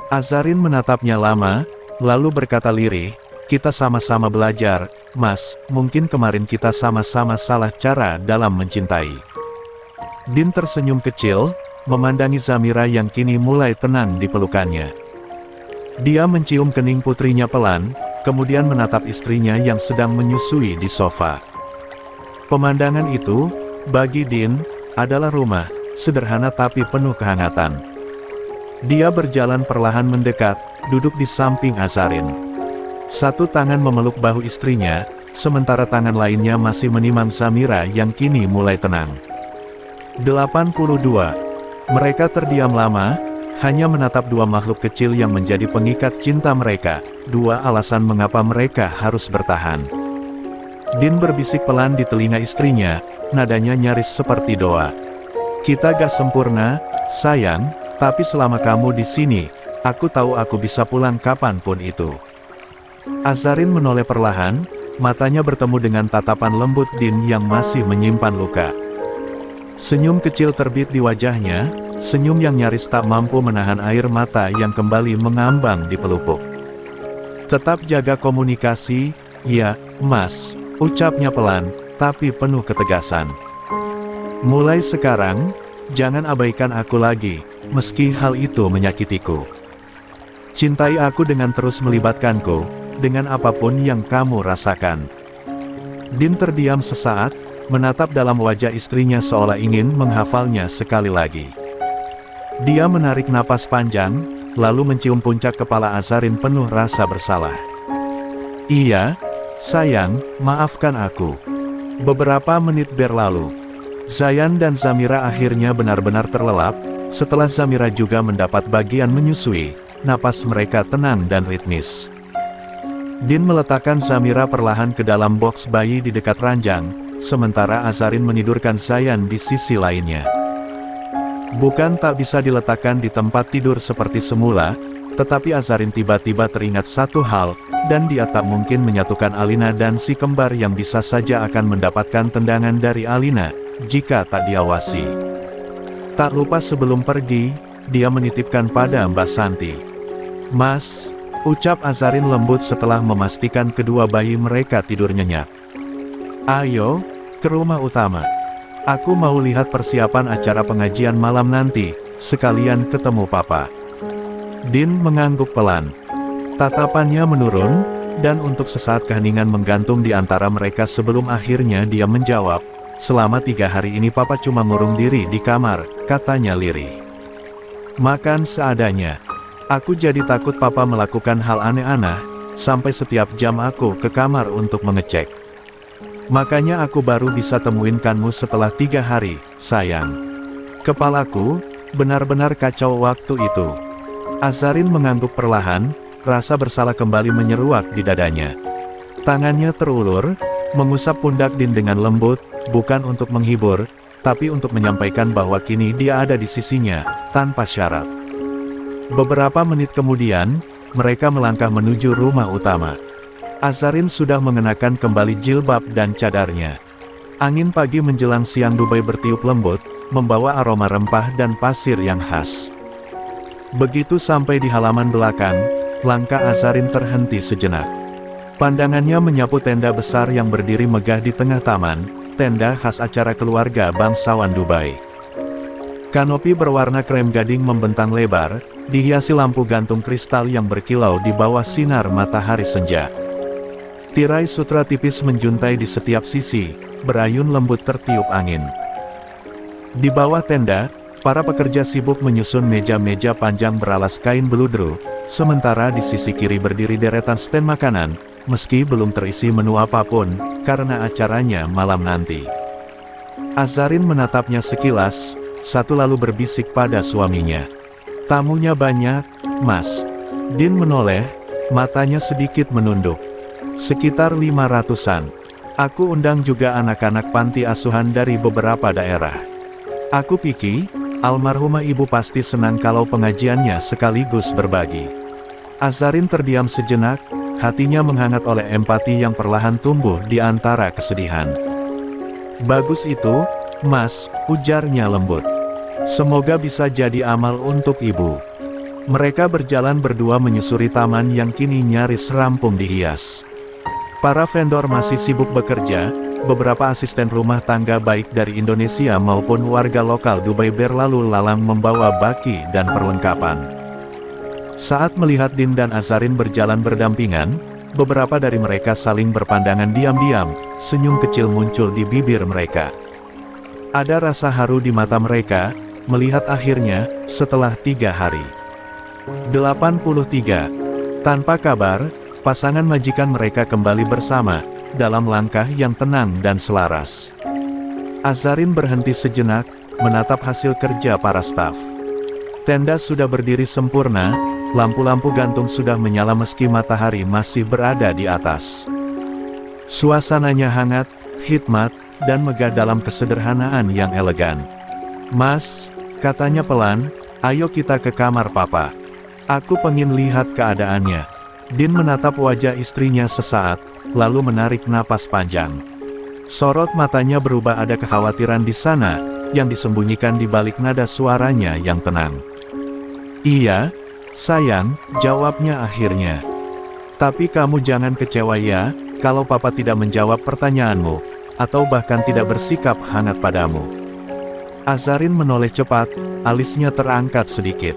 Azarin menatapnya lama, lalu berkata lirih, kita sama-sama belajar, Mas, mungkin kemarin kita sama-sama salah cara dalam mencintai. Din tersenyum kecil, memandangi Zamira yang kini mulai tenang di pelukannya. Dia mencium kening putrinya pelan, kemudian menatap istrinya yang sedang menyusui di sofa. Pemandangan itu, bagi Din, adalah rumah, sederhana tapi penuh kehangatan. Dia berjalan perlahan mendekat, duduk di samping Azarin. Satu tangan memeluk bahu istrinya, sementara tangan lainnya masih menimang Zamira yang kini mulai tenang. 82. Mereka terdiam lama, hanya menatap dua makhluk kecil yang menjadi pengikat cinta mereka, dua alasan mengapa mereka harus bertahan. Din berbisik pelan di telinga istrinya, nadanya nyaris seperti doa. Kita gak sempurna, sayang, tapi selama kamu di sini, aku tahu aku bisa pulang kapanpun itu. Azarin menoleh perlahan, matanya bertemu dengan tatapan lembut Din yang masih menyimpan luka. Senyum kecil terbit di wajahnya, senyum yang nyaris tak mampu menahan air mata yang kembali mengambang di pelupuk. Tetap jaga komunikasi, ya, Mas, ucapnya pelan, tapi penuh ketegasan. Mulai sekarang, jangan abaikan aku lagi, meski hal itu menyakitiku. Cintai aku dengan terus melibatkanku, dengan apapun yang kamu rasakan. Din terdiam sesaat, menatap dalam wajah istrinya seolah ingin menghafalnya sekali lagi. Dia menarik napas panjang, lalu mencium puncak kepala Azarin penuh rasa bersalah. Iya, sayang, maafkan aku. Beberapa menit berlalu. Zayan dan Zamira akhirnya benar-benar terlelap, setelah Zamira juga mendapat bagian menyusui, napas mereka tenang dan ritmis. Din meletakkan Zamira perlahan ke dalam boks bayi di dekat ranjang, sementara Azarin menidurkan Zayan di sisi lainnya. Bukan tak bisa diletakkan di tempat tidur seperti semula, tetapi Azarin tiba-tiba teringat satu hal, dan dia tak mungkin menyatukan Alina dan si kembar yang bisa saja akan mendapatkan tendangan dari Alina, jika tak diawasi. Tak lupa sebelum pergi, dia menitipkan pada Mbak Santi. Mas, ucap Azarin lembut setelah memastikan kedua bayi mereka tidur nyenyak. Ayo, ke rumah utama. Aku mau lihat persiapan acara pengajian malam nanti, sekalian ketemu Papa. Din mengangguk pelan. Tatapannya menurun, dan untuk sesaat keheningan menggantung di antara mereka sebelum akhirnya dia menjawab, selama 3 hari ini Papa cuma ngurung diri di kamar, katanya lirih. Makan seadanya. Aku jadi takut Papa melakukan hal aneh-aneh, sampai setiap jam aku ke kamar untuk mengecek. Makanya aku baru bisa temuin kamu setelah 3 hari, sayang. Kepalaku benar-benar kacau waktu itu. Azarin mengangguk perlahan, rasa bersalah kembali menyeruak di dadanya. Tangannya terulur, mengusap pundak Din dengan lembut, bukan untuk menghibur, tapi untuk menyampaikan bahwa kini dia ada di sisinya, tanpa syarat. Beberapa menit kemudian, mereka melangkah menuju rumah utama. Azarin sudah mengenakan kembali jilbab dan cadarnya. Angin pagi menjelang siang Dubai bertiup lembut, membawa aroma rempah dan pasir yang khas. Begitu sampai di halaman belakang, langkah Azarin terhenti sejenak. Pandangannya menyapu tenda besar yang berdiri megah di tengah taman, tenda khas acara keluarga bangsawan Dubai. Kanopi berwarna krem gading membentang lebar, dihiasi lampu gantung kristal yang berkilau di bawah sinar matahari senja. Tirai sutra tipis menjuntai di setiap sisi, berayun lembut tertiup angin. Di bawah tenda, para pekerja sibuk menyusun meja-meja panjang beralas kain beludru, sementara di sisi kiri berdiri deretan stand makanan, meski belum terisi menu apapun, karena acaranya malam nanti. Azarin menatapnya sekilas, satu lalu berbisik pada suaminya. "Tamunya banyak, Mas." Din menoleh, matanya sedikit menunduk. "Sekitar 500-an. Aku undang juga anak-anak panti asuhan dari beberapa daerah. Aku pikir, almarhumah ibu pasti senang kalau pengajiannya sekaligus berbagi." Azarin terdiam sejenak, hatinya menghangat oleh empati yang perlahan tumbuh di antara kesedihan. "Bagus itu, Mas," ujarnya lembut. "Semoga bisa jadi amal untuk ibu." Mereka berjalan berdua menyusuri taman yang kini nyaris rampung dihias. Para vendor masih sibuk bekerja, beberapa asisten rumah tangga baik dari Indonesia maupun warga lokal Dubai berlalu lalang membawa baki dan perlengkapan. Saat melihat Din dan Azarin berjalan berdampingan, beberapa dari mereka saling berpandangan diam-diam, senyum kecil muncul di bibir mereka. Ada rasa haru di mata mereka, melihat akhirnya, setelah 3 hari. 83. Tanpa kabar, pasangan majikan mereka kembali bersama, dalam langkah yang tenang dan selaras. Azarin berhenti sejenak, menatap hasil kerja para staf. Tenda sudah berdiri sempurna, lampu-lampu gantung sudah menyala meski matahari masih berada di atas. Suasananya hangat, hikmat, dan megah dalam kesederhanaan yang elegan. "Mas," katanya pelan, "ayo kita ke kamar papa. Aku pengen lihat keadaannya." Din menatap wajah istrinya sesaat, lalu menarik napas panjang. Sorot matanya berubah, ada kekhawatiran di sana, yang disembunyikan di balik nada suaranya yang tenang. "Iya, sayang," jawabnya akhirnya. "Tapi kamu jangan kecewa ya, kalau papa tidak menjawab pertanyaanmu, atau bahkan tidak bersikap hangat padamu." Azarin menoleh cepat, alisnya terangkat sedikit.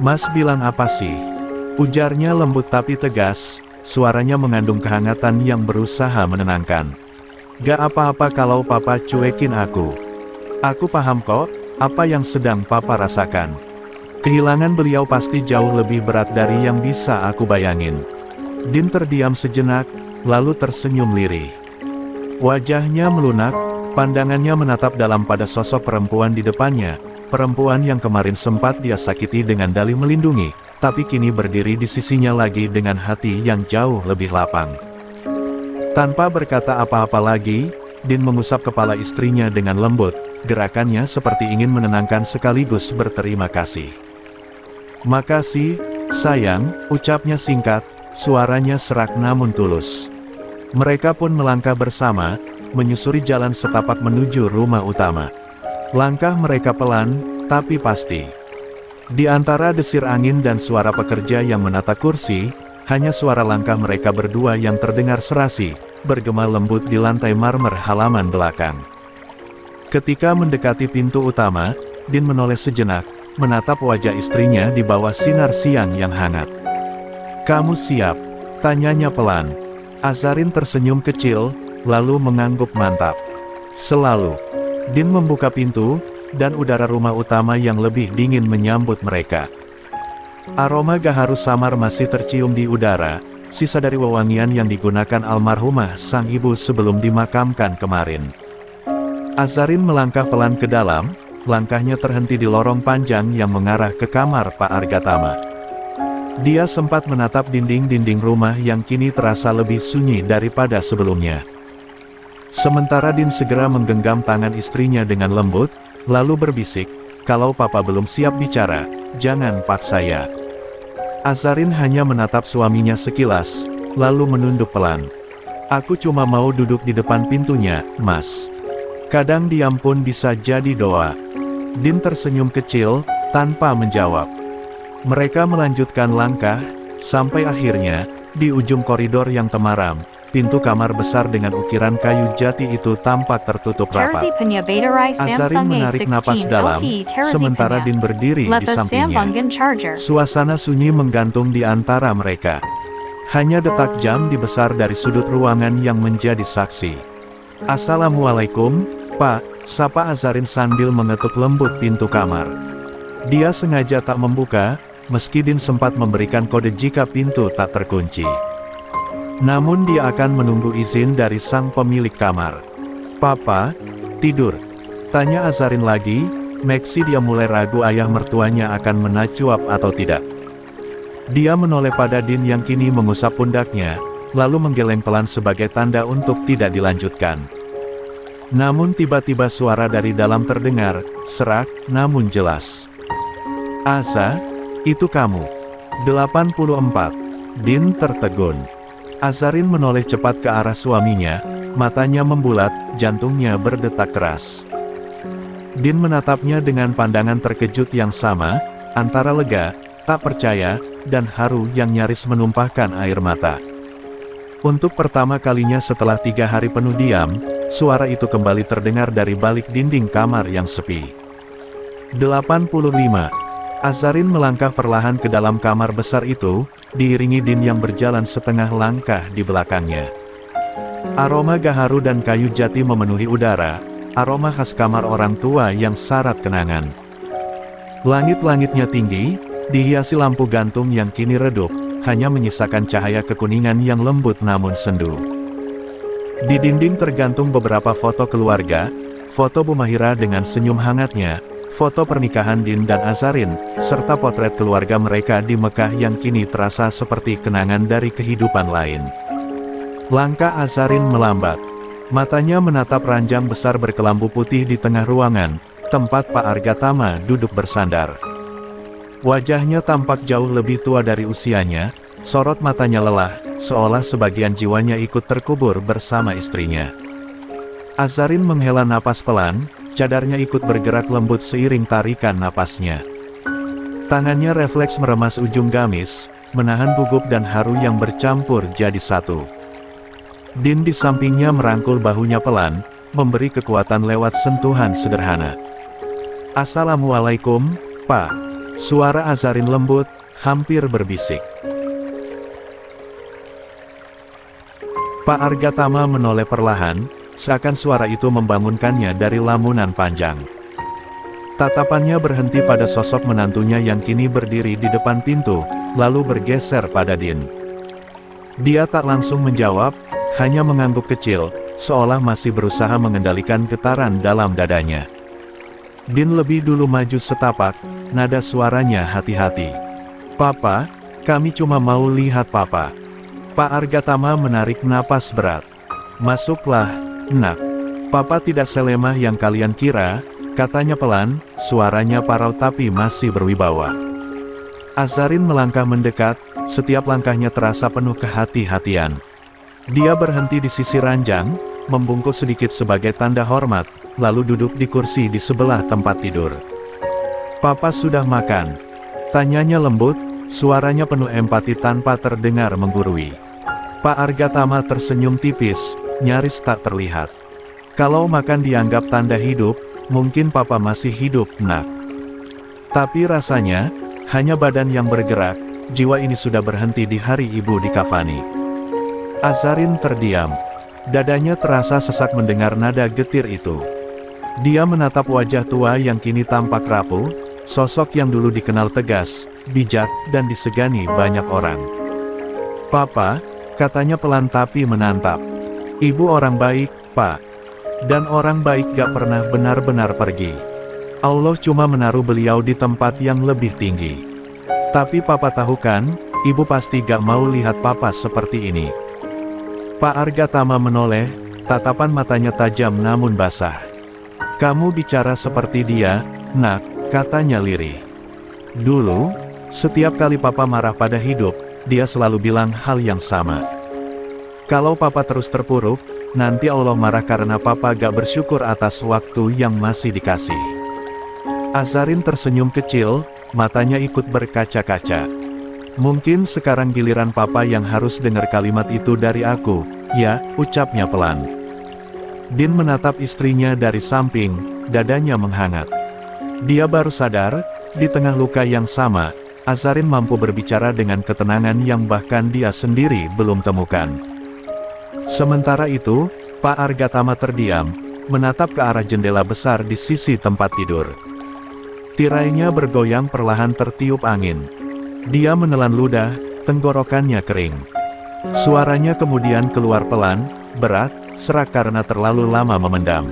"Mas bilang apa sih?" ujarnya lembut tapi tegas, suaranya mengandung kehangatan yang berusaha menenangkan. "Gak apa-apa kalau papa cuekin aku. Aku paham kok, apa yang sedang papa rasakan. Kehilangan beliau pasti jauh lebih berat dari yang bisa aku bayangin." Din terdiam sejenak, lalu tersenyum lirih. Wajahnya melunak, pandangannya menatap dalam pada sosok perempuan di depannya, perempuan yang kemarin sempat dia sakiti dengan dalih melindungi, tapi kini berdiri di sisinya lagi dengan hati yang jauh lebih lapang. Tanpa berkata apa-apa lagi, Din mengusap kepala istrinya dengan lembut, gerakannya seperti ingin menenangkan sekaligus berterima kasih. "Makasih, sayang," ucapnya singkat, suaranya serak namun tulus. Mereka pun melangkah bersama, menyusuri jalan setapak menuju rumah utama. Langkah mereka pelan, tapi pasti. Di antara desir angin dan suara pekerja yang menata kursi, hanya suara langkah mereka berdua yang terdengar serasi, bergema lembut di lantai marmer halaman belakang. Ketika mendekati pintu utama, Din menoleh sejenak, menatap wajah istrinya di bawah sinar siang yang hangat. "Kamu siap?" tanyanya pelan. Azarin tersenyum kecil, lalu mengangguk mantap. "Selalu." Din membuka pintu, dan udara rumah utama yang lebih dingin menyambut mereka. Aroma gaharu samar masih tercium di udara, sisa dari wewangian yang digunakan almarhumah sang ibu sebelum dimakamkan kemarin. Azarin melangkah pelan ke dalam, langkahnya terhenti di lorong panjang yang mengarah ke kamar Pak Argatama. Dia sempat menatap dinding-dinding rumah yang kini terasa lebih sunyi daripada sebelumnya. Sementara Din segera menggenggam tangan istrinya dengan lembut, lalu berbisik, "Kalau papa belum siap bicara, jangan paksa ya." Azarin hanya menatap suaminya sekilas, lalu menunduk pelan. "Aku cuma mau duduk di depan pintunya, Mas. Kadang diam pun bisa jadi doa." Din tersenyum kecil, tanpa menjawab. Mereka melanjutkan langkah, sampai akhirnya, di ujung koridor yang temaram, pintu kamar besar dengan ukiran kayu jati itu tampak tertutup rapat. Azarin menarik napas dalam, sementara Din berdiri di sampingnya. Suasana sunyi menggantung di antara mereka. Hanya detak jam di besar dari sudut ruangan yang menjadi saksi. "Assalamualaikum, Pak," sapa Azarin sambil mengetuk lembut pintu kamar. Dia sengaja tak membuka, meski Din sempat memberikan kode jika pintu tak terkunci. Namun dia akan menunggu izin dari sang pemilik kamar. "Papa, tidur?" tanya Azarin lagi, meski dia mulai ragu ayah mertuanya akan menacuap atau tidak. Dia menoleh pada Din yang kini mengusap pundaknya, lalu menggeleng pelan sebagai tanda untuk tidak dilanjutkan. Namun tiba-tiba suara dari dalam terdengar, serak, namun jelas. "Aza, itu kamu?" 84. Din tertegun. Azarin menoleh cepat ke arah suaminya, matanya membulat, jantungnya berdetak keras. Din menatapnya dengan pandangan terkejut yang sama, antara lega, tak percaya, dan haru yang nyaris menumpahkan air mata. Untuk pertama kalinya setelah 3 hari penuh diam, suara itu kembali terdengar dari balik dinding kamar yang sepi. 85. Azarin melangkah perlahan ke dalam kamar besar itu, diiringi Din yang berjalan setengah langkah di belakangnya. Aroma gaharu dan kayu jati memenuhi udara, aroma khas kamar orang tua yang syarat kenangan. Langit-langitnya tinggi, dihiasi lampu gantung yang kini redup, hanya menyisakan cahaya kekuningan yang lembut namun sendu. Di dinding tergantung beberapa foto keluarga, foto Bu Mahira dengan senyum hangatnya, foto pernikahan Din dan Azarin, serta potret keluarga mereka di Mekah yang kini terasa seperti kenangan dari kehidupan lain. Langkah Azarin melambat. Matanya menatap ranjang besar berkelambu putih di tengah ruangan, tempat Pak Argatama duduk bersandar. Wajahnya tampak jauh lebih tua dari usianya, sorot matanya lelah, seolah sebagian jiwanya ikut terkubur bersama istrinya. Azarin menghela napas pelan, cadarnya ikut bergerak lembut seiring tarikan napasnya. Tangannya refleks meremas ujung gamis, menahan gugup dan haru yang bercampur jadi satu. Din di sampingnya merangkul bahunya pelan, memberi kekuatan lewat sentuhan sederhana. "Assalamualaikum, Pak," suara Azarin lembut, hampir berbisik. Pak Argatama menoleh perlahan, seakan suara itu membangunkannya dari lamunan panjang. Tatapannya berhenti pada sosok menantunya yang kini berdiri di depan pintu, lalu bergeser pada Din. Dia tak langsung menjawab, hanya mengangguk kecil, seolah masih berusaha mengendalikan getaran dalam dadanya. Din lebih dulu maju setapak, nada suaranya hati-hati. "Papa, kami cuma mau lihat Papa." Pak Argatama menarik napas berat. "Masuklah, Nak. Papa tidak selemah yang kalian kira," katanya pelan, suaranya parau tapi masih berwibawa. Azarin melangkah mendekat, setiap langkahnya terasa penuh kehati-hatian. Dia berhenti di sisi ranjang, membungkuk sedikit sebagai tanda hormat, lalu duduk di kursi di sebelah tempat tidur. "Papa sudah makan?" tanyanya lembut, suaranya penuh empati tanpa terdengar menggurui. Pak Argatama tersenyum tipis, nyaris tak terlihat. "Kalau makan dianggap tanda hidup, mungkin Papa masih hidup, Nak. Tapi rasanya, hanya badan yang bergerak, jiwa ini sudah berhenti di hari ibu dikafani." Azarin terdiam. Dadanya terasa sesak mendengar nada getir itu. Dia menatap wajah tua yang kini tampak rapuh, sosok yang dulu dikenal tegas, bijak, dan disegani banyak orang. "Papa," katanya pelan tapi menantap. "Ibu orang baik, Pak. Dan orang baik gak pernah benar-benar pergi. Allah cuma menaruh beliau di tempat yang lebih tinggi. Tapi Papa tahu kan, Ibu pasti gak mau lihat Papa seperti ini." Pak Argatama menoleh, tatapan matanya tajam namun basah. "Kamu bicara seperti dia, Nak," katanya lirih. "Dulu, setiap kali Papa marah pada hidup, dia selalu bilang hal yang sama. Kalau Papa terus terpuruk, nanti Allah marah karena Papa gak bersyukur atas waktu yang masih dikasih." Azarin tersenyum kecil, matanya ikut berkaca-kaca. "Mungkin sekarang giliran Papa yang harus dengar kalimat itu dari aku," "Ya," ucapnya pelan. Din menatap istrinya dari samping, dadanya menghangat. Dia baru sadar, di tengah luka yang sama, Azarin mampu berbicara dengan ketenangan yang bahkan dia sendiri belum temukan. Sementara itu, Pak Argatama terdiam, menatap ke arah jendela besar di sisi tempat tidur. Tirainya bergoyang perlahan tertiup angin. Dia menelan ludah, tenggorokannya kering. Suaranya kemudian keluar pelan, berat, serak karena terlalu lama memendam.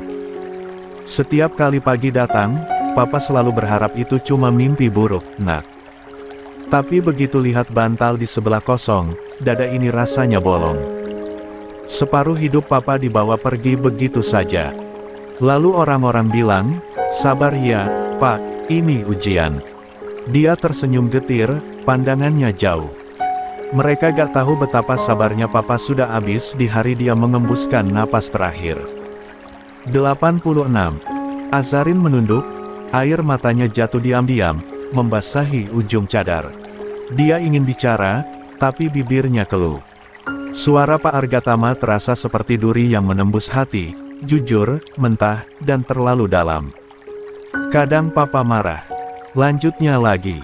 "Setiap kali pagi datang, Papa selalu berharap itu cuma mimpi buruk, Nak. Tapi begitu lihat bantal di sebelah kosong, dada ini rasanya bolong. Separuh hidup Papa dibawa pergi begitu saja. Lalu orang-orang bilang, 'Sabar ya, Pak, ini ujian.'" Dia tersenyum getir, pandangannya jauh. Mereka gak tahu betapa sabarnya Papa sudah habis di hari dia mengembuskan napas terakhir. 86. Azarin menunduk, air matanya jatuh diam-diam, membasahi ujung cadar. Dia ingin bicara, tapi bibirnya keluh. Suara Pak Argatama terasa seperti duri yang menembus hati, jujur, mentah, dan terlalu dalam. "Kadang Papa marah. Lanjutnya lagi.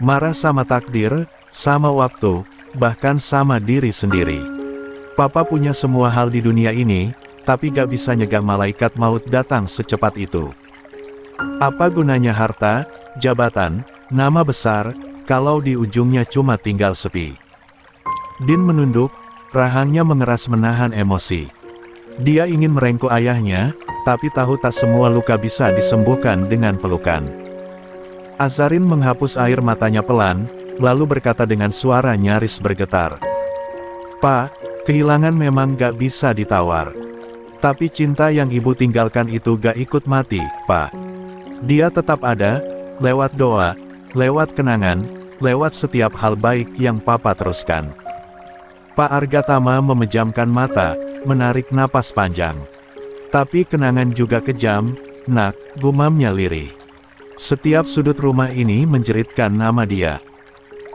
Marah sama takdir, sama waktu, bahkan sama diri sendiri. Papa punya semua hal di dunia ini, tapi gak bisa nyegah malaikat maut datang secepat itu. Apa gunanya harta, jabatan, nama besar, kalau di ujungnya cuma tinggal sepi?" Din menunduk, rahangnya mengeras menahan emosi. Dia ingin merengkuh ayahnya, tapi tahu tak semua luka bisa disembuhkan dengan pelukan. Azarin menghapus air matanya pelan, lalu berkata dengan suara nyaris bergetar, "Pak, kehilangan memang gak bisa ditawar. Tapi cinta yang ibu tinggalkan itu gak ikut mati, Pak. Dia tetap ada, lewat doa, lewat kenangan, lewat setiap hal baik yang Papa teruskan." Pak Argatama memejamkan mata, menarik napas panjang. "Tapi kenangan juga kejam, Nak," gumamnya lirih. "Setiap sudut rumah ini menjeritkan nama dia.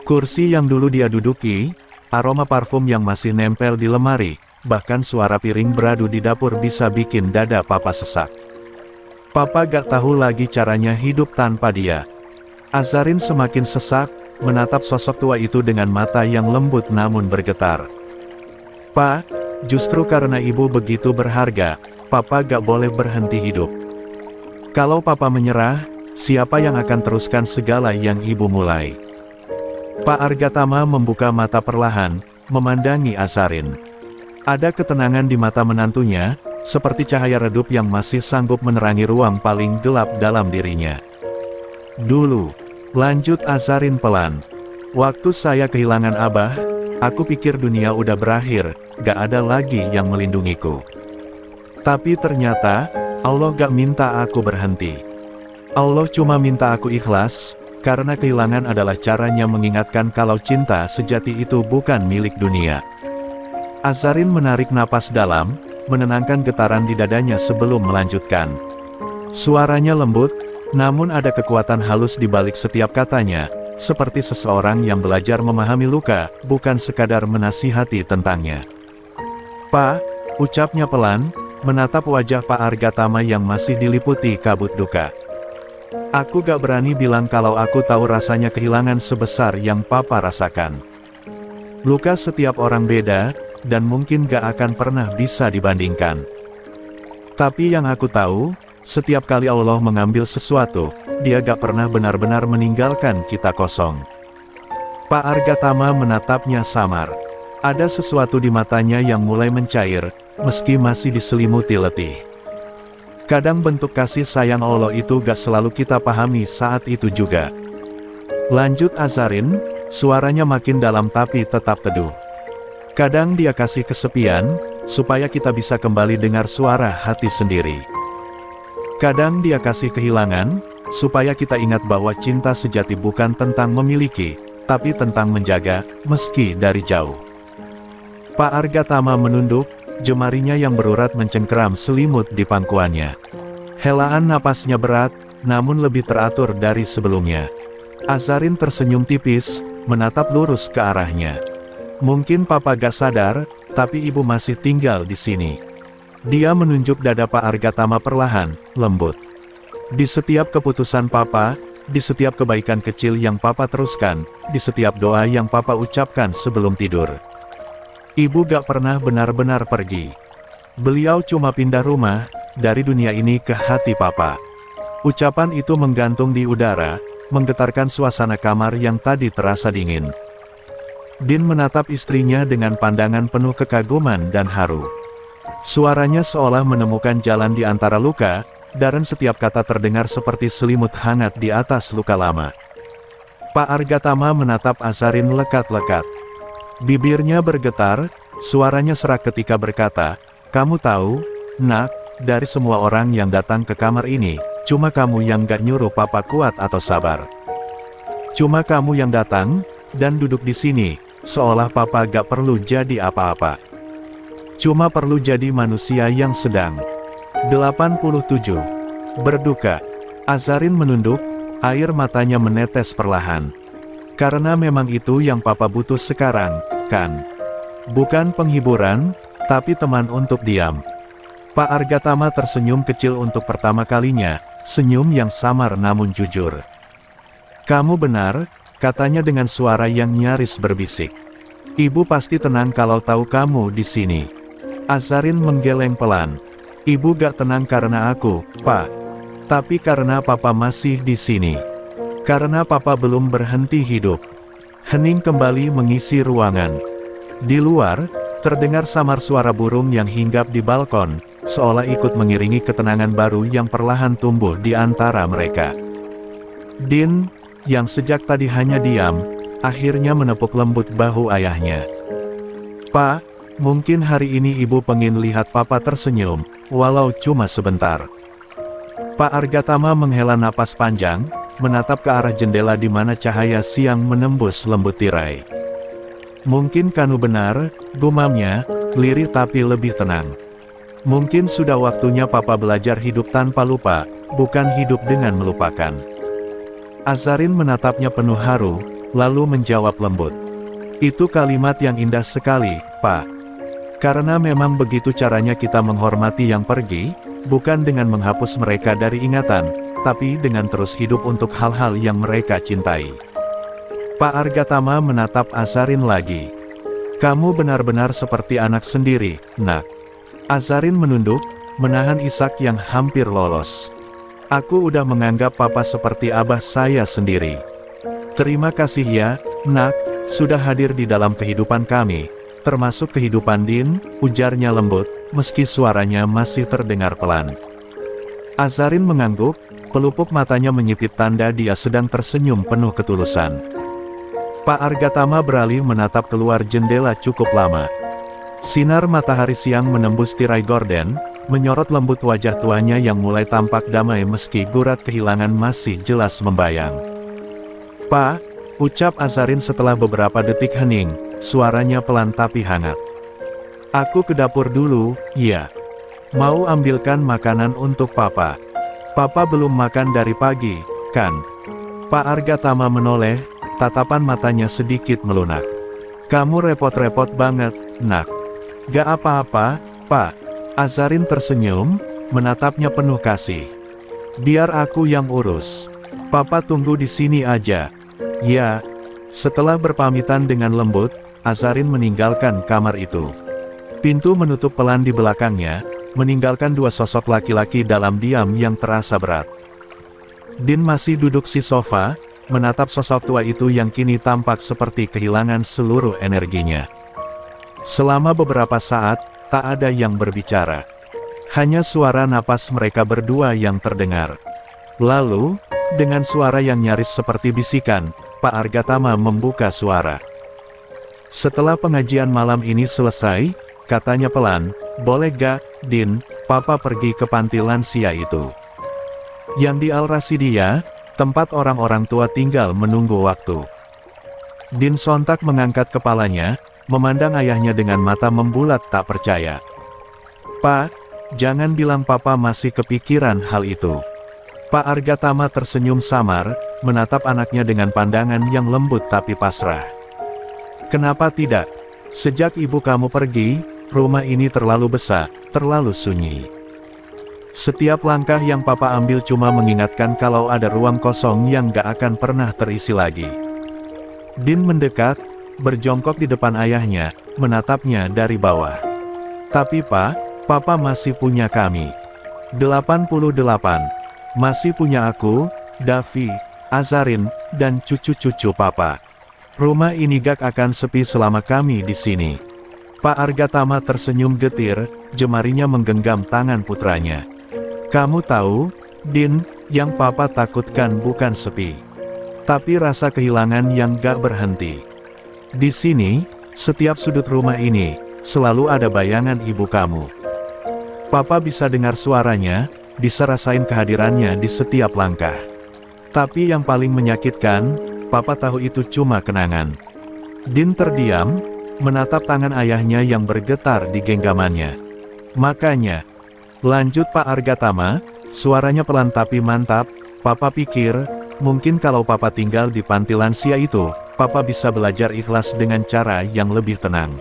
Kursi yang dulu dia duduki, aroma parfum yang masih nempel di lemari, bahkan suara piring beradu di dapur bisa bikin dada Papa sesak. Papa gak tahu lagi caranya hidup tanpa dia." Azarin semakin sesak, menatap sosok tua itu dengan mata yang lembut namun bergetar. "Pak, justru karena ibu begitu berharga, Papa gak boleh berhenti hidup. Kalau Papa menyerah, siapa yang akan teruskan segala yang ibu mulai?" Pak Argatama membuka mata perlahan, memandangi Azarin. Ada ketenangan di mata menantunya, seperti cahaya redup yang masih sanggup menerangi ruang paling gelap dalam dirinya. "Dulu," lanjut Azarin pelan, "waktu saya kehilangan Abah, aku pikir dunia udah berakhir, gak ada lagi yang melindungiku. Tapi ternyata, Allah gak minta aku berhenti. Allah cuma minta aku ikhlas, karena kehilangan adalah caranya mengingatkan kalau cinta sejati itu bukan milik dunia." Azarin menarik napas dalam, menenangkan getaran di dadanya sebelum melanjutkan. Suaranya lembut, namun ada kekuatan halus di balik setiap katanya, seperti seseorang yang belajar memahami luka, bukan sekadar menasihati tentangnya. "Pak," ucapnya pelan, menatap wajah Pak Argatama yang masih diliputi kabut duka. "Aku gak berani bilang kalau aku tahu rasanya kehilangan sebesar yang Papa rasakan. Luka setiap orang beda, dan mungkin gak akan pernah bisa dibandingkan. Tapi yang aku tahu, setiap kali Allah mengambil sesuatu, Dia gak pernah benar-benar meninggalkan kita kosong." Pak Argatama menatapnya samar. Ada sesuatu di matanya yang mulai mencair, meski masih diselimuti letih. Kadang bentuk kasih sayang Allah itu gak selalu kita pahami saat itu juga. Lanjut Azarin, suaranya makin dalam tapi tetap teduh. Kadang Dia kasih kesepian, supaya kita bisa kembali dengar suara hati sendiri. Kadang Dia kasih kehilangan, supaya kita ingat bahwa cinta sejati bukan tentang memiliki, tapi tentang menjaga, meski dari jauh. Pak Argatama menunduk, jemarinya yang berurat mencengkeram selimut di pangkuannya. Helaan napasnya berat, namun lebih teratur dari sebelumnya. Azarin tersenyum tipis, menatap lurus ke arahnya. "Mungkin Papa gak sadar, tapi ibu masih tinggal di sini. Dia menunjuk dada Pak Argatama perlahan, lembut. Di setiap keputusan papa, di setiap kebaikan kecil yang papa teruskan, di setiap doa yang papa ucapkan sebelum tidur. Ibu gak pernah benar-benar pergi. Beliau cuma pindah rumah, dari dunia ini ke hati papa. Ucapan itu menggantung di udara, menggetarkan suasana kamar yang tadi terasa dingin. Din menatap istrinya dengan pandangan penuh kekaguman dan haru. Suaranya seolah menemukan jalan di antara luka, dan setiap kata terdengar seperti selimut hangat di atas luka lama. Pak Argatama menatap Azarin lekat-lekat. Bibirnya bergetar, suaranya serak ketika berkata, "Kamu tahu, nak, dari semua orang yang datang ke kamar ini, cuma kamu yang gak nyuruh papa kuat atau sabar. Cuma kamu yang datang, dan duduk di sini, seolah papa gak perlu jadi apa-apa. Cuma perlu jadi manusia yang sedang." 87. Berduka. Azarin menunduk, air matanya menetes perlahan. Karena memang itu yang papa butuh sekarang, kan? Bukan penghiburan, tapi teman untuk diam. Pak Argatama tersenyum kecil untuk pertama kalinya, senyum yang samar namun jujur. "Kamu benar," katanya dengan suara yang nyaris berbisik. "Ibu pasti tenang kalau tahu kamu di sini." Azarin menggeleng pelan. "Ibu gak tenang karena aku, Pak. Tapi karena papa masih di sini. Karena papa belum berhenti hidup." Hening kembali mengisi ruangan. Di luar, terdengar samar suara burung yang hinggap di balkon, seolah ikut mengiringi ketenangan baru yang perlahan tumbuh di antara mereka. Din, yang sejak tadi hanya diam, akhirnya menepuk lembut bahu ayahnya. "Pak, mungkin hari ini ibu pengen lihat papa tersenyum, walau cuma sebentar." Pak Argatama menghela napas panjang, menatap ke arah jendela di mana cahaya siang menembus lembut tirai. "Mungkin Kanu benar," gumamnya, lirih tapi lebih tenang. "Mungkin sudah waktunya papa belajar hidup tanpa lupa, bukan hidup dengan melupakan." Azarin menatapnya penuh haru, lalu menjawab lembut. "Itu kalimat yang indah sekali, Pak. Karena memang begitu caranya kita menghormati yang pergi, bukan dengan menghapus mereka dari ingatan, tapi dengan terus hidup untuk hal-hal yang mereka cintai." Pak Argatama menatap Azarin lagi. "Kamu benar-benar seperti anak sendiri, nak." Azarin menunduk, menahan isak yang hampir lolos. "Aku udah menganggap papa seperti abah saya sendiri. Terima kasih ya, nak, sudah hadir di dalam kehidupan kami, termasuk kehidupan Din," ujarnya lembut, meski suaranya masih terdengar pelan. Azarin mengangguk, pelupuk matanya menyipit tanda dia sedang tersenyum penuh ketulusan. Pak Argatama beralih menatap keluar jendela cukup lama. Sinar matahari siang menembus tirai gorden, menyorot lembut wajah tuanya yang mulai tampak damai meski gurat kehilangan masih jelas membayang. "Pak," ucap Azarin setelah beberapa detik hening, suaranya pelan tapi hangat. "Aku ke dapur dulu, ya. Mau ambilkan makanan untuk papa. Papa belum makan dari pagi, kan?" Pak Argatama menoleh, tatapan matanya sedikit melunak. "Kamu repot-repot banget, nak." "Gak apa-apa, Pak." Azarin tersenyum, menatapnya penuh kasih. "Biar aku yang urus. Papa tunggu di sini aja." "Ya." Setelah berpamitan dengan lembut, Azarin meninggalkan kamar itu. Pintu menutup pelan di belakangnya, meninggalkan dua sosok laki-laki dalam diam yang terasa berat. Din masih duduk di sofa, menatap sosok tua itu yang kini tampak seperti kehilangan seluruh energinya. Selama beberapa saat, tak ada yang berbicara. Hanya suara napas mereka berdua yang terdengar. Lalu, dengan suara yang nyaris seperti bisikan, Pak Argatama membuka suara. "Setelah pengajian malam ini selesai," katanya pelan, "boleh gak, Din, papa pergi ke panti lansia itu. Yang di Al-Rasidia, tempat orang-orang tua tinggal menunggu waktu." Din sontak mengangkat kepalanya, memandang ayahnya dengan mata membulat tak percaya. "Pak, jangan bilang papa masih kepikiran hal itu." Pak Argatama tersenyum samar, menatap anaknya dengan pandangan yang lembut tapi pasrah. "Kenapa tidak? Sejak ibu kamu pergi, rumah ini terlalu besar, terlalu sunyi. Setiap langkah yang papa ambil cuma mengingatkan kalau ada ruang kosong yang gak akan pernah terisi lagi. Din mendekat, berjongkok di depan ayahnya, menatapnya dari bawah. Tapi Pak, papa masih punya kami. 88. Masih punya aku, Davi, Azarin, dan cucu-cucu papa. Rumah ini gak akan sepi selama kami di sini. Pak Argatama tersenyum getir, jemarinya menggenggam tangan putranya. Kamu tahu, Din, yang papa takutkan bukan sepi, tapi rasa kehilangan yang gak berhenti. Di sini, setiap sudut rumah ini, selalu ada bayangan ibu kamu. Papa bisa dengar suaranya, bisa rasain kehadirannya di setiap langkah. Tapi yang paling menyakitkan, papa tahu itu cuma kenangan. Din terdiam, menatap tangan ayahnya yang bergetar di genggamannya. Makanya, lanjut Pak Argatama, suaranya pelan tapi mantap, papa pikir, mungkin kalau papa tinggal di panti lansia itu, papa bisa belajar ikhlas dengan cara yang lebih tenang.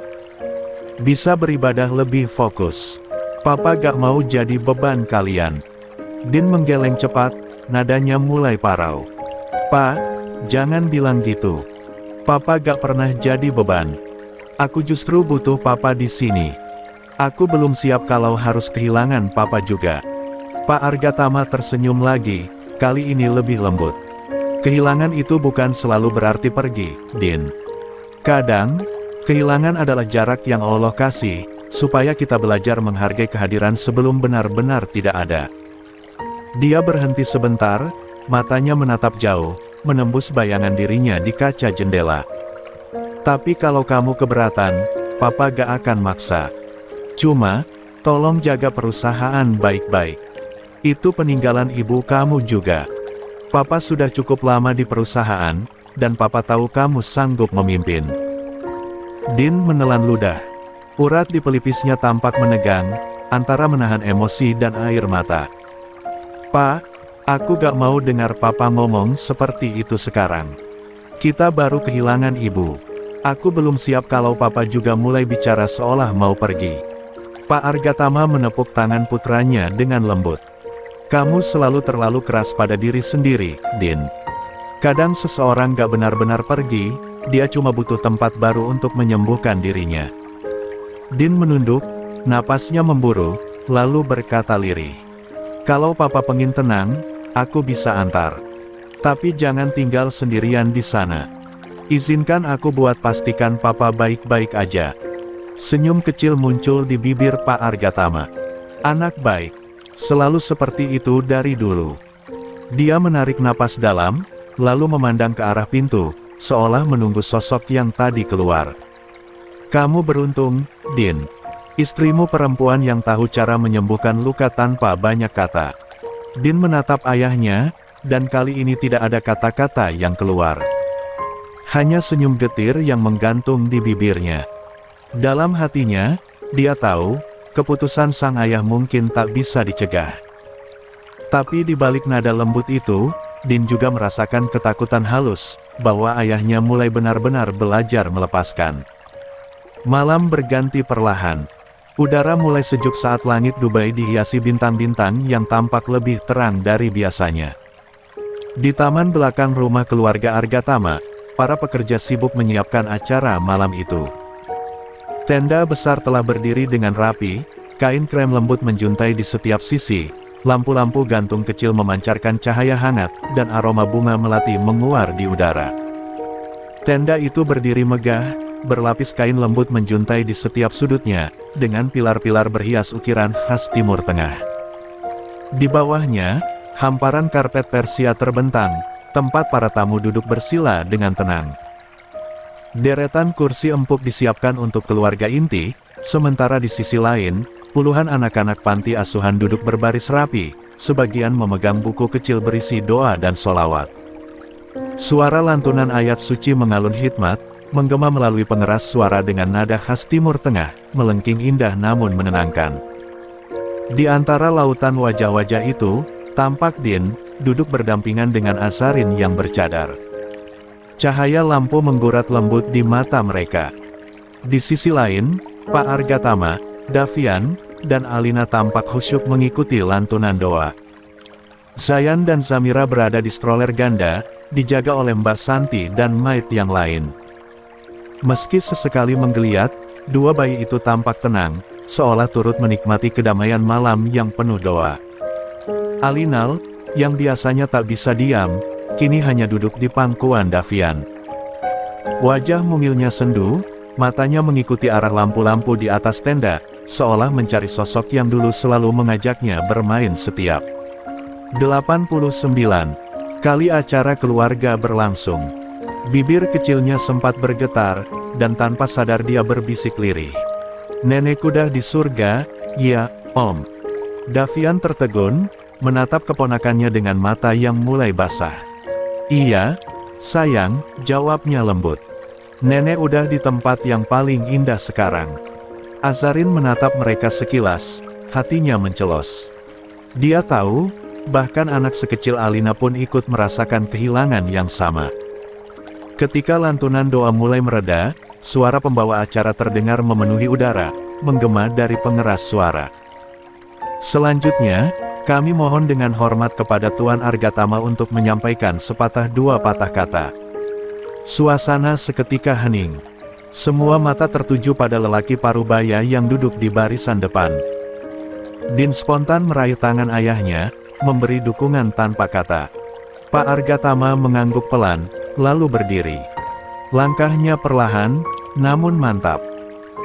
Bisa beribadah lebih fokus. Papa gak mau jadi beban kalian. Din menggeleng cepat, nadanya mulai parau. Pak, jangan bilang gitu. Papa gak pernah jadi beban. Aku justru butuh papa di sini. Aku belum siap kalau harus kehilangan papa juga. Pak Argatama tersenyum lagi, kali ini lebih lembut. Kehilangan itu bukan selalu berarti pergi, Din. Kadang, kehilangan adalah jarak yang Allah kasih, supaya kita belajar menghargai kehadiran sebelum benar-benar tidak ada. Dia berhenti sebentar, matanya menatap jauh, menembus bayangan dirinya di kaca jendela. Tapi kalau kamu keberatan, papa gak akan maksa. Cuma, tolong jaga perusahaan baik-baik. Itu peninggalan ibu kamu juga. Papa sudah cukup lama di perusahaan, dan papa tahu kamu sanggup memimpin. Din menelan ludah. Urat di pelipisnya tampak menegang, antara menahan emosi dan air mata. Pak, aku gak mau dengar papa ngomong seperti itu sekarang. Kita baru kehilangan ibu. Aku belum siap kalau papa juga mulai bicara seolah mau pergi. Pak Argatama menepuk tangan putranya dengan lembut. Kamu selalu terlalu keras pada diri sendiri, Din. Kadang seseorang gak benar-benar pergi, dia cuma butuh tempat baru untuk menyembuhkan dirinya. Din menunduk, napasnya memburu, lalu berkata lirih. Kalau papa pengen tenang, aku bisa antar. Tapi jangan tinggal sendirian di sana. Izinkan aku buat pastikan papa baik-baik aja. Senyum kecil muncul di bibir Pak Argatama. Anak baik. Selalu seperti itu dari dulu. Dia menarik napas dalam, lalu memandang ke arah pintu, seolah menunggu sosok yang tadi keluar. Kamu beruntung, Din. Istrimu perempuan yang tahu cara menyembuhkan luka tanpa banyak kata. Din menatap ayahnya, dan kali ini tidak ada kata-kata yang keluar. Hanya senyum getir yang menggantung di bibirnya. Dalam hatinya, dia tahu, keputusan sang ayah mungkin tak bisa dicegah. Tapi di balik nada lembut itu, Din juga merasakan ketakutan halus, bahwa ayahnya mulai benar-benar belajar melepaskan. Malam berganti perlahan. Udara mulai sejuk saat langit Dubai dihiasi bintang-bintang yang tampak lebih terang dari biasanya. Di taman belakang rumah keluarga Argatama, para pekerja sibuk menyiapkan acara malam itu. Tenda besar telah berdiri dengan rapi, kain krem lembut menjuntai di setiap sisi, lampu-lampu gantung kecil memancarkan cahaya hangat, dan aroma bunga melati menguar di udara. Tenda itu berdiri megah, berlapis kain lembut menjuntai di setiap sudutnya, dengan pilar-pilar berhias ukiran khas Timur Tengah. Di bawahnya, hamparan karpet Persia terbentang, tempat para tamu duduk bersila dengan tenang. Deretan kursi empuk disiapkan untuk keluarga inti, sementara di sisi lain, puluhan anak-anak panti asuhan duduk berbaris rapi, sebagian memegang buku kecil berisi doa dan solawat. Suara lantunan ayat suci mengalun hikmat, menggema melalui pengeras suara dengan nada khas Timur Tengah, melengking indah namun menenangkan. Di antara lautan wajah-wajah itu, tampak Din, duduk berdampingan dengan Azarin yang bercadar. Cahaya lampu menggurat lembut di mata mereka. Di sisi lain, Pak Argatama, Davian, dan Alina tampak khusyuk mengikuti lantunan doa. Zayan dan Zamira berada di stroller ganda, dijaga oleh Mbak Santi dan maid yang lain. Meski sesekali menggeliat, dua bayi itu tampak tenang, seolah turut menikmati kedamaian malam yang penuh doa. Alinal, yang biasanya tak bisa diam, kini hanya duduk di pangkuan Davian. Wajah mungilnya sendu, matanya mengikuti arah lampu-lampu di atas tenda, seolah mencari sosok yang dulu selalu mengajaknya bermain setiap 89 kali acara keluarga berlangsung. Bibir kecilnya sempat bergetar, dan tanpa sadar dia berbisik lirih. "Nenek kuda di surga, ya, Om." Davian tertegun, menatap keponakannya dengan mata yang mulai basah. "Iya, sayang," jawabnya lembut. "Nenek udah di tempat yang paling indah sekarang." Azarin menatap mereka sekilas, hatinya mencelos. Dia tahu, bahkan anak sekecil Alina pun ikut merasakan kehilangan yang sama. Ketika lantunan doa mulai mereda, suara pembawa acara terdengar memenuhi udara, menggema dari pengeras suara. "Selanjutnya, kami mohon dengan hormat kepada Tuan Argatama untuk menyampaikan sepatah dua patah kata." Suasana seketika hening. Semua mata tertuju pada lelaki parubaya yang duduk di barisan depan. Din spontan meraih tangan ayahnya, memberi dukungan tanpa kata. Pak Argatama mengangguk pelan, lalu berdiri. Langkahnya perlahan, namun mantap.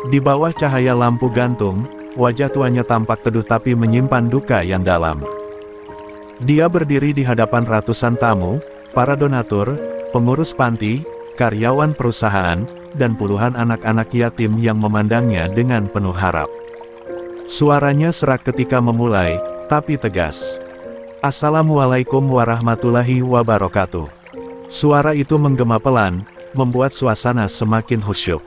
Di bawah cahaya lampu gantung, wajah tuanya tampak teduh tapi menyimpan duka yang dalam. Dia berdiri di hadapan ratusan tamu, para donatur, pengurus panti, karyawan perusahaan, dan puluhan anak-anak yatim yang memandangnya dengan penuh harap. Suaranya serak ketika memulai, tapi tegas. "Assalamualaikum warahmatullahi wabarakatuh." Suara itu menggema pelan, membuat suasana semakin khusyuk.